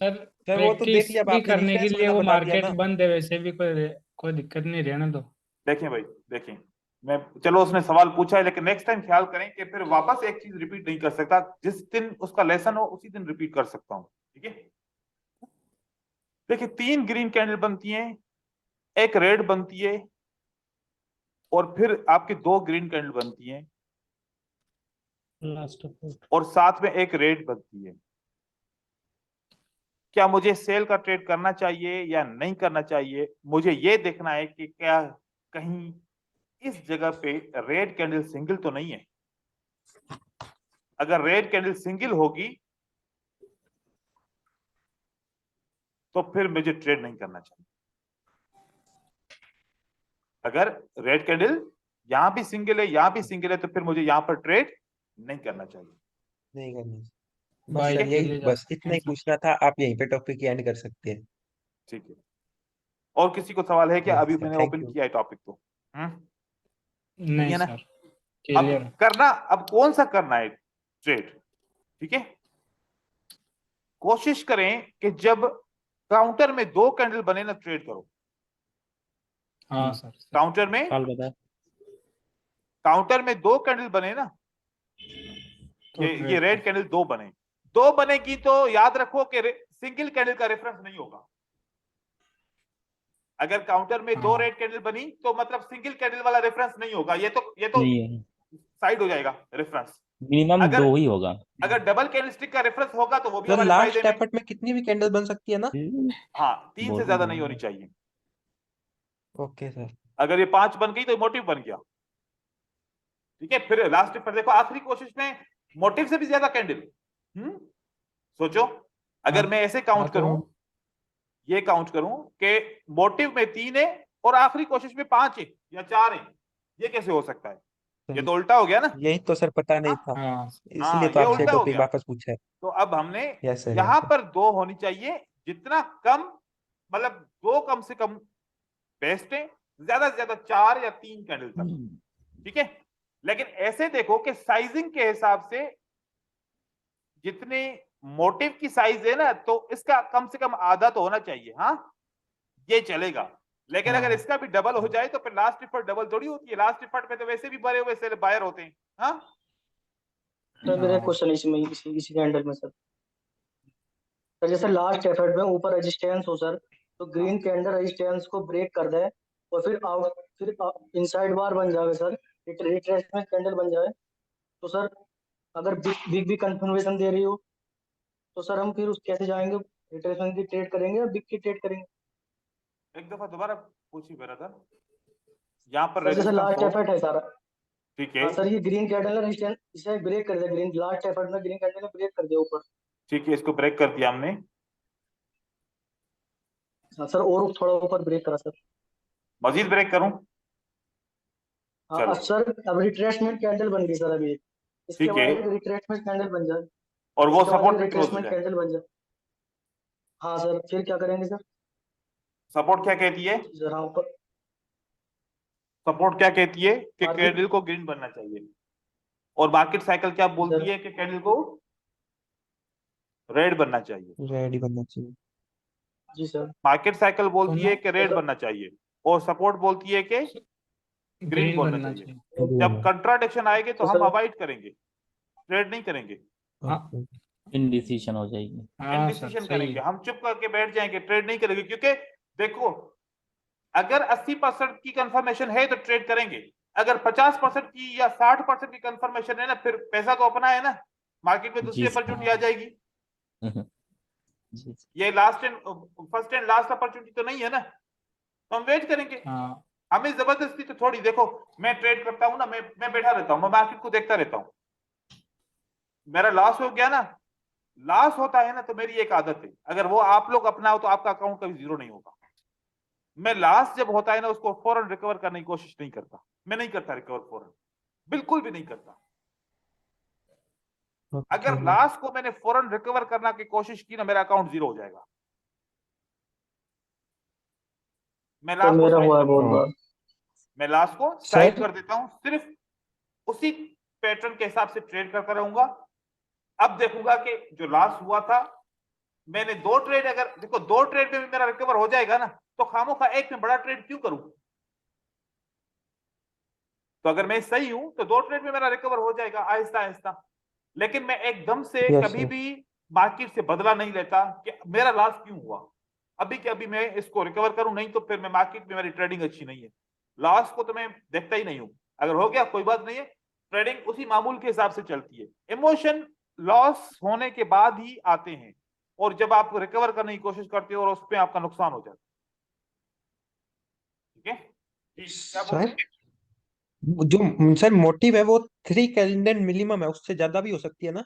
सर सर वो तो देख प्रैक्टिस लिया, अब भी आपने करने के रिफरेंस लिए वाला वो बता दिया मार्केट ना। बंद है, वैसे भी कोई दिक्कत नहीं, रहने दो। देखें भाई, देखें। मैं, चलो उसने सवाल पूछा है लेकिन नेक्स्ट टाइम ख्याल करें कि फिर वापस एक चीज रिपीट नहीं कर सकता। जिस दिन उसका लेसन हो उसी दिन रिपीट कर सकता हूं। ठीक है, देखिए 3 ग्रीन कैंडल बनती हैं, एक रेड बनती है, और फिर आपकी 2 ग्रीन कैंडल बनती हैं, लास्ट और साथ में एक रेड बनती है। क्या मुझे सेल का ट्रेड करना चाहिए या नहीं करना चाहिए? मुझे ये देखना है कि क्या कहीं इस जगह पे रेड कैंडल सिंगल तो नहीं है। अगर रेड कैंडल सिंगल होगी तो फिर मुझे ट्रेड नहीं करना चाहिए। अगर रेड कैंडल यहां भी सिंगल है, यहां भी सिंगल है, तो फिर मुझे यहां पर ट्रेड नहीं करना चाहिए। नहीं करनी। बस बाई सर के यही, लिए जा बस सकते इतना हैं ही सर। पूछना था, आप यहीं पे टॉपिक एंड कर सकते हैं। ठीक है, और किसी को सवाल है क्या? यस अभी सर, मैंने थैंक ओपन यू। किया है टॉपिक तो। नहीं नहीं है ना? सर, अब क्लियर। करना, अब कौन सा करना है ट्रेड? ठीक है, कोशिश करें कि जब काउंटर में 2 कैंडल बने ना, ट्रेड करो। हाँ सर। काउंटर में, साल बता। काउंटर में 2 कैंडल बने ना, तो ये ट्रेड रेड कैंडल 2 बनेगी तो याद रखो कि सिंगल कैंडल का रेफरेंस नहीं होगा। अगर काउंटर में दो हाँ। रेड कैंडल बनी तो मतलब सिंगल कैंडल वाला रेफरेंस नहीं होगा, ये तो नहीं है, साइड हो जाएगा रेफरेंस। मिनिमम अगर 2 ही होगा। अगर डबल कैंडलस्टिक का रेफरेंस होगा तो वो भी सर हमारे फायदे लास्ट में। एफर्ट में कितनी भी कैंडल बन सकती है ना? हाँ, 3 से बहुत ज्यादा ही नहीं होनी चाहिए। Okay sir. अगर ये 5 बन गई तो मोटिव बन गया। ठीक है, फिर लास्ट पर देखो आखिरी कोशिश में मोटिव से भी ज्यादा कैंडल। सोचो, अगर हाँ, मैं ऐसे हाँ काउंट तो करूं, ये काउंट करूं कि मोटिव में 3 है और आखिरी कोशिश में 5 है या 4 है, ये कैसे हो सकता है? ये तो उल्टा हो गया ना। यही तो सर पता नहीं था, हाँ इसलिए तो ये आपसे उल्टा हो टॉपिक गया। वापस पूछा है। तो अब हमने यस सर, यहां पर 2 होनी चाहिए, जितना कम मतलब 2 कम से कम बेस्ट है, ज्यादा से ज्यादा 4 या 3 कैंडल तक। ठीक है, लेकिन ऐसे देखो कि साइजिंग के हिसाब से जितने मोटिव की साइज है ना, तो इसका कम से कम आधा तो होना चाहिए। हाँ, ये चलेगा। लेकिन अगर हाँ। इसका भी डबल हो जाए तो फिर लास्ट इफर्ट डबल थोड़ी होती है। लास्ट इफर्ट में तो वैसे भी भरे हुए सेल बायर होते हैं। हाँ, सर मेरा हाँ। क्वेश्चन इसमें इसी कैंडल में सर जैसे लास्ट एफर्ट में ऊपर रेजिस्टेंस हो सर, तो ग्रीन कैंडल रेजिस्टेंस को ब्रेक कर दे और फिर इनसाइड बार बन जाए सर, रिट्रेसमेंट कैंडल बन जाए, तो सर अगर बिग बिग कंफर्मेशन दे रही हो तो सर हम फिर उस कैसे जाएंगे? रिट्रेसमेंट की ट्रेड करेंगे या बिग की ट्रेड करेंगे? एक दफा दोबारा पूछिए मेरा था। यहाँ पर सर जैसे रेजिस्टेंस लास्ट हो, एफर्ट है सारा। ठीक है, हाँ सर, ये ग्रीन कैंडल रेजिस्टेंस इसे ब्रेक कर दिया, ग्रीन लास्ट एफर्ट में ग्रीन कैंडल ने ब्रेक कर दिया ऊपर। ठीक है, इसको ब्रेक कर दिया हमने। हाँ सर, और थोड़ा ऊपर ब्रेक करा सर। मजीद ब्रेक करूं? हाँ चलो, सर, अब रिट्रेसमेंट कैंडल बन गई सर अभी एक। इसके ठीक है, बाद एक रिट्रेसमेंट कैंडल बन जाए, और वो इसके बाद सपोर्ट एक पे क्लोज हो रिट्रेसमेंट जाए। कैंडल बन जाए। हाँ सर, फिर क्या करेंगे सर? सपोर्ट क्या कहती है? सर हाँ ऊपर सपोर्ट क्या कहती है कि मार्केट कैंडल को ग्रीन बनना चाहिए, और मार्केट साइकिल क्या बोलती सर। है कि कैंडल को रेड बनना चाहिए। रेडी बनना चाहिए। जी सर। मार्केट साइकिल बोलती सुनना है कि रेड सर बनना चाहिए, और सपोर्ट बोलती है कि ग्रीन ग्रीन बनना बनना चाहिए। चाहिए। जब कंट्राडिक्शन आएगी तो तो हम सर अवॉइड करेंगे, ट्रेड नहीं करेंगे, हाँ ओके। इनडिसीशन हो जाएगी। हाँ सर इनडिसीजन सही करेंगे, है। हम चुप करके बैठ जाएंगे, ट्रेड नहीं करेंगे। क्योंकि देखो, अगर 80% की कंफर्मेशन है तो ट्रेड करेंगे, अगर 50% की या 60% की कंफर्मेशन है ना, फिर पैसा तो अपना है ना, मार्केट में दूसरी जी अपॉर्चुनिटी आ जाएगी। जी ये last and first and last opportunity तो नहीं है ना, तो हम वेट करेंगे। हाँ हमें जबरदस्ती तो थोड़ी, देखो मैं ट्रेड करता हूं ना, मैं बैठा रहता हूं, मैं मार्केट को देखता रहता हूं, मेरा लॉस हो गया ना, लॉस होता है ना, तो मेरी एक आदत है, अगर वो आप लोग अपनाओ तो आपका अकाउंट कभी जीरो नहीं होगा। मैं लॉस जब होता है ना, उसको फौरन रिकवर करने की कोशिश नहीं करता, मैं नहीं करता रिकवर फौरन, बिल्कुल भी नहीं करता। अगर लॉस को मैंने फौरन रिकवर करने की कोशिश की ना, मेरा अकाउंट जीरो हो जाएगा। मैं सर लॉस को मेरा साइड हुआ है कर बहुत देता हूं, बार। मैं लॉस को साइड कर देता हूं, सिर्फ उसी पैटर्न के हिसाब से ट्रेड करता रहूंगा। अब देखूंगा कि जो लॉस हुआ था, मैंने 2 ट्रेड, अगर देखो 2 ट्रेड में भी मेरा रिकवर हो जाएगा ना, तो खामोखा एक में बड़ा ट्रेड क्यों करूं? तो अगर मैं सही हूं तो 2 ट्रेड में मेरा रिकवर हो जाएगा आहिस्ता आहिस्ता। लेकिन मैं एकदम से यस कभी सर। भी मार्केट से बदला नहीं लेता कि मेरा लॉस क्यों हुआ, अभी के अभी मैं इसको रिकवर करूं, नहीं तो फिर मैं मार्केट में मेरी ट्रेडिंग अच्छी नहीं है। लॉस को तो मैं देखता ही नहीं हूं, अगर हो गया कोई बात नहीं है, ट्रेडिंग उसी मामूल के हिसाब से चलती है। इमोशन लॉस होने के बाद ही आते हैं, और जब आप रिकवर करने की कोशिश करते हो और उसमें आपका नुकसान हो जाता है। ठीक है, क्या बोल रहे सर हैं? जो सर मोटिव है वो 3 कैलेंडर मिनिमम है, उससे ज्यादा भी हो सकती है ना?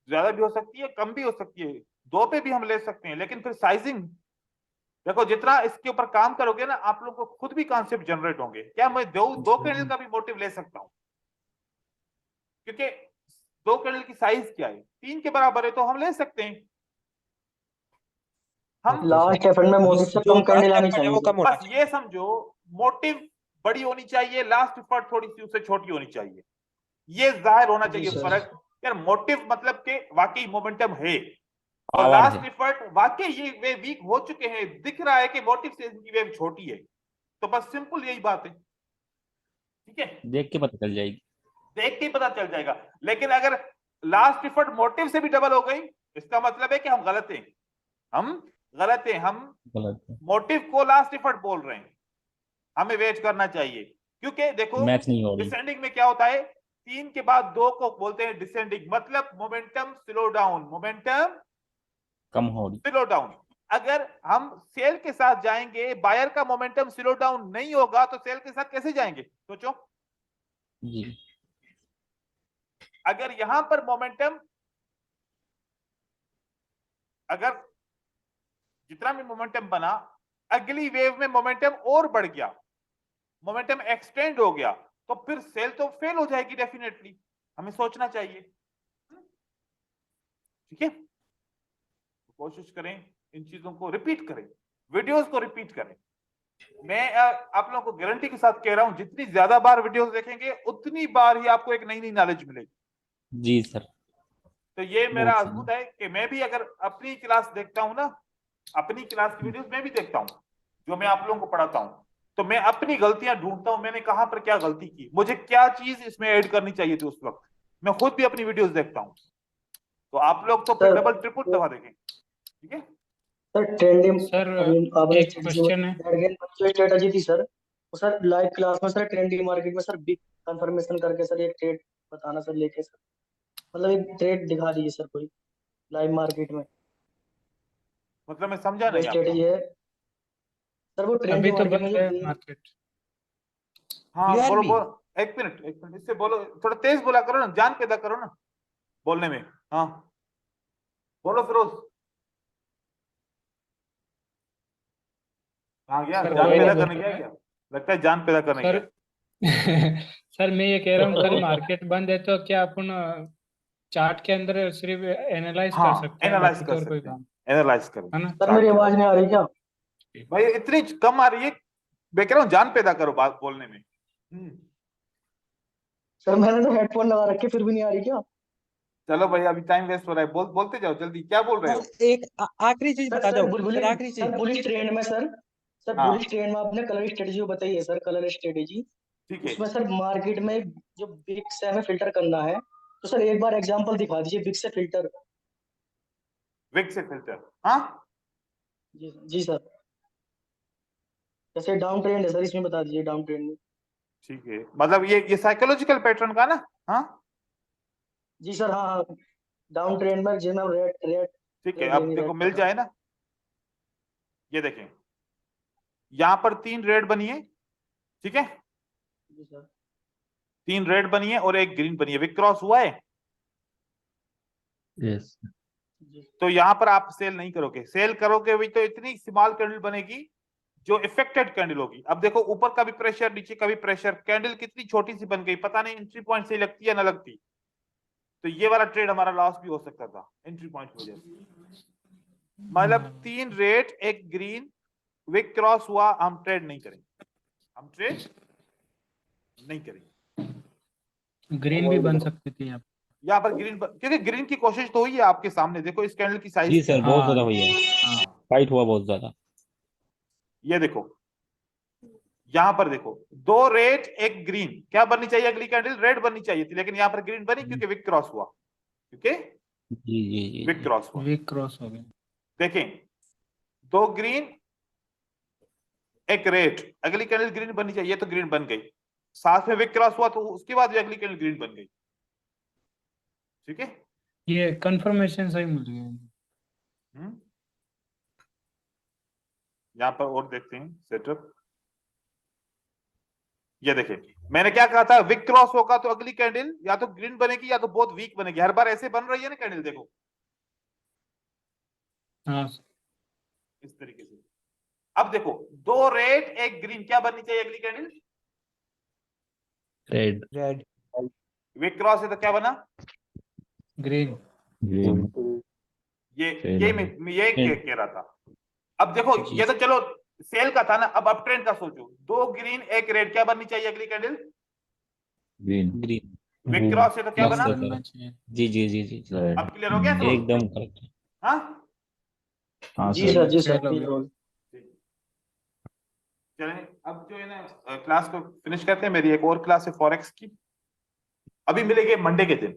ज्यादा भी हो सकती है, कम भी हो सकती है, 2 पे भी हम ले सकते हैं, लेकिन फिर साइजिंग देखो, जितना इसके ऊपर काम करोगे ना, आप लोगों को खुद भी कॉन्सेप्ट जनरेट होंगे। क्या मैं दो कैंडल का भी मोटिव ले सकता हूं? क्योंकि 2 कैंडल की साइज क्या है, 3 के बराबर है, तो हम ले सकते हैं। हम लास्ट एफर्ट में मोटिव से जो कम कैंडल लास्ट आनी एफर्ट है चाहिए वो सर। कम होना बस ये समझो, मोटिव बड़ी होनी चाहिए, लास्ट एफर्ट थोड़ी सी उससे छोटी होनी चाहिए, ये जाहिर होना जी चाहिए सर। फर्क। यार मोटिव मतलब के वाकई मोमेंटम है, और पावर लास्ट है। एफर्ट वाकई ये वे वीक हो चुके हैं, दिख रहा है कि मोटिव से इनकी वेव छोटी है, तो बस सिंपल यही बात है। ठीक है, देख के पता चल जाएगी। देख के ही पता चल जाएगा। लेकिन अगर लास्ट एफर्ट मोटिव से भी डबल हो गई, इसका मतलब है कि हम गलत हैं, हम गलत है, हम गलत है, मोटिव को लास्ट एफर्ट बोल रहे हैं, हमें वेट करना चाहिए, क्योंकि देखो मैच नहीं हो रही। डिसेंडिंग में क्या होता है, 3 के बाद 2 को बोलते हैं डिसेंडिंग, मतलब मोमेंटम स्लो डाउन, मोमेंटम कम हो रही। Slow down. अगर हम सेल के साथ जाएंगे, बायर का मोमेंटम स्लो डाउन नहीं होगा, तो सेल के साथ कैसे जाएंगे, सोचो। जी अगर यहां पर मोमेंटम, अगर जितना भी मोमेंटम बना, अगली वेव में मोमेंटम और बढ़ गया, मोमेंटम एक्सटेंड हो गया, तो फिर सेल तो फेल हो जाएगी डेफिनेटली, हमें सोचना चाहिए। ठीक है, कोशिश करें इन चीजों को रिपीट करें, वीडियोस को रिपीट करें। मैं आप लोगों को गारंटी के साथ कह रहा हूं, जितनी ज्यादा बार वीडियोस देखेंगे उतनी बार ही आपको एक नई नई नॉलेज मिलेगी। जी सर। तो ये मेरा बहुत अद्भुत है कि मैं भी अगर अपनी क्लास देखता हूं ना, अपनी क्लास की वीडियोस मैं भी देखता हूं, जो मैं आप लोगों को पढ़ाता हूं, तो मैं अपनी गलतियां ढूंढता हूं, मैंने कहां पर क्या गलती की, मुझे क्या चीज इसमें ऐड करनी चाहिए थी उस वक्त। मैं खुद भी अपनी वीडियोस देखता हूं, तो आप लोग तो फिर सर, डबल ट्रिपल दफा देखें। ठीक है सर ट्रेंडिंग, सर अभी आपने एक क्वेश्चन है। जो स्ट्रेटजी थी सर, वो सर लाइव क्लास में सर ट्रेंडिंग मार्केट में सर बिग कंफर्मेशन करके सर एक ट्रेड बताना सर, लेके सर मतलब एक ट्रेड दिखा दीजिए सर कोई लाइव मार्केट में, मतलब मैं समझा जो नहीं स्ट्रेटजी आपको। है सर, वो अभी ट्रेंडिंग तो मार्केट में बंद जो है green- मार्केट। हाँ You hear बोलो me? बोलो, एक मिनट इससे बोलो, थोड़ा तेज बोला करो ना, जान पैदा करो ना बोलने में। हाँ बोलो फिरोज। हाँ गया, सर जान कोई पैदा नहीं करने बोल गया रहा है। क्या, लगता है जान पैदा करने सर गया। सर मैं ये कह रहा हूँ कल मार्केट बंद है तो क्या अपन चार्ट के अंदर सिर्फ एनालाइज कर हाँ सकते हैं, एनालाइज बाकी तो कर और कोई सकते हैं, काम एनालाइज करें है ना। सर चार्ट मेरी के आवाज अंदर। नहीं आ रही क्या? भाई इतनी कम आ रही है, मैं कह रहा हूँ जान पैदा करो बात बोलने में। सर मैंने तो हेडफोन लगा रखे, फिर भी नहीं आ रही क्या? चलो भाई अभी टाइम वेस्ट हो रहा है, बोलते जाओ जल्दी, क्या बोल रहे हो। सर एक आखिरी चीज सर बता सर दो बुलिश, सर, आखिरी चीज। सर बुलिश ट्रेंड में सर, सर हाँ बुलिश ट्रेंड में आपने कलर स्ट्रेटजी बताई है सर, कलर स्ट्रेटजी, ठीक है, उसमें सर मार्केट में जो बिग से हमें फिल्टर करना है, तो सर एक बार एग्जांपल दिखा दीजिए बिग से फिल्टर। विक से फिल्टर। हाँ जी सर, जैसे डाउन ट्रेंड है सर, इसमें बता दीजिए डाउन ट्रेंड में। ठीक है, मतलब ये साइकोलॉजिकल पैटर्न का ना। हाँ जी सर, हाँ हाँ, डाउन ट्रेंड में जिसमें हम रेड रेड ठीक है, रेड अब लेंगे, देखो रेड मिल का जाए ना, ये देखें यहां पर 3 रेड बनी है, ठीक है, जी सर, 3 रेड बनी है और एक ग्रीन बनी है, विक क्रॉस हुआ है। Yes. जी तो यहां पर आप सेल नहीं करोगे, सेल करोगे भी तो इतनी स्मॉल कैंडल बनेगी जो इफेक्टेड कैंडल होगी। अब देखो ऊपर का भी प्रेशर, नीचे का भी प्रेशर, कैंडल कितनी छोटी सी बन गई, पता नहीं एंट्री पॉइंट से लगती है ना लगती। तो ये वाला ट्रेड हमारा लॉस भी हो सकता था एंट्री पॉइंट की वजह से। मतलब 3 रेड एक ग्रीन, विक क्रॉस हुआ, हम ट्रेड नहीं करेंगे, हम ट्रेड नहीं करेंगे। ग्रीन भी बन सकती थी यहाँ यहाँ पर ग्रीन, क्योंकि ग्रीन की कोशिश तो हुई है आपके सामने, देखो इस कैंडल की साइज जी क्या सर, है। बहुत ज्यादा हाँ हुई है, हाँ। फाइट हुआ बहुत ज्यादा। ये देखो यहां पर देखो 2 रेड एक ग्रीन, क्या बननी चाहिए अगली कैंडल, रेड बननी चाहिए थी, लेकिन यहां पर ग्रीन बनी क्योंकि विक क्रॉस हुआ, क्योंकि जी जी जी विक जी। क्रॉस हुआ। वीक क्रॉस हो गया। देखें 2 ग्रीन एक रेड, अगली कैंडल ग्रीन बननी चाहिए तो ग्रीन बन गई, साथ में विक क्रॉस हुआ तो उसके बाद भी अगली कैंडल ग्रीन बन गई। ठीक है, ये कंफर्मेशन सही मिल गया। यहां पर और देखते हैं सेटअप। ये देखें मैंने क्या कहा था, विक क्रॉस होगा तो अगली कैंडल या तो ग्रीन बनेगी या तो बहुत वीक बनेगी, हर बार ऐसे बन रही है ना कैंडल, देखो हाँ इस तरीके से। अब देखो 2 रेड एक ग्रीन, क्या बननी चाहिए अगली candle, Red. Red. Wick cross है तो क्या बना, ग्रीन। Green. ये मैं ये कह रहा था। अब देखो जी ये तो चलो सेल का था ना, अब अप ट्रेंड का सोचो, 2 ग्रीन एक रेड, क्या बननी चाहिए अगली candle, Green. Green. Wick cross है तो क्या Yes, बना। sir. बनना चाहिए। जी जी जी जी जी। Red. अब क्लियर हो गया फिरोज। एकदम करेक्ट। हाँ हाँ जी सर. सर, जी सर, चलो clear हो गया। चलें अब जो है ना क्लास को फिनिश करते हैं, मेरी एक और क्लास है फॉरेक्स की, अभी मिलेंगे मंडे के दिन,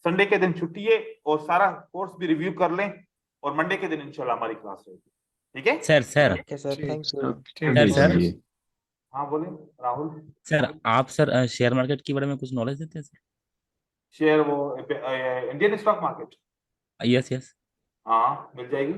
संडे के दिन छुट्टी है और सारा कोर्स भी रिव्यू कर लें और मंडे के दिन इंशाल्लाह हमारी क्लास रहेगी। ठीक है सर ओके सर, ठीक थैंक यू। ठीक सर, है सर। जी हाँ बोलिए राहुल। सर आप सर शेयर मार्केट के बारे में कुछ नॉलेज देते हैं सर? शेयर वो Indian stock market, yes yes. हाँ मिल जाएगी।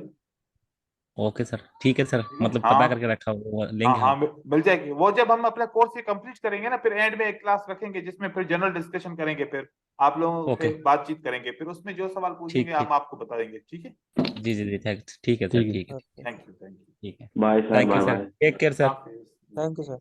ओके सर, ठीक है सर, मतलब हाँ पता करके रखा हुआ हाँ लेंगे हाँ हम। मिल जाएगी। वो जब हम अपना कोर्स ये कंप्लीट करेंगे ना, फिर एंड में एक क्लास रखेंगे जिसमें फिर जनरल डिस्कशन करेंगे, फिर आप लोगों ओके। से बातचीत करेंगे, फिर उसमें जो सवाल पूछेंगे ठीक हम ठीक। आपको बता देंगे। ठीक है, जी जी जी, ठीक है सर, ठीक है। ठीक है। Okay, thank you. ठीक है। Bye sir, thank you bye sir, bye. Take care sir. Thank you sir.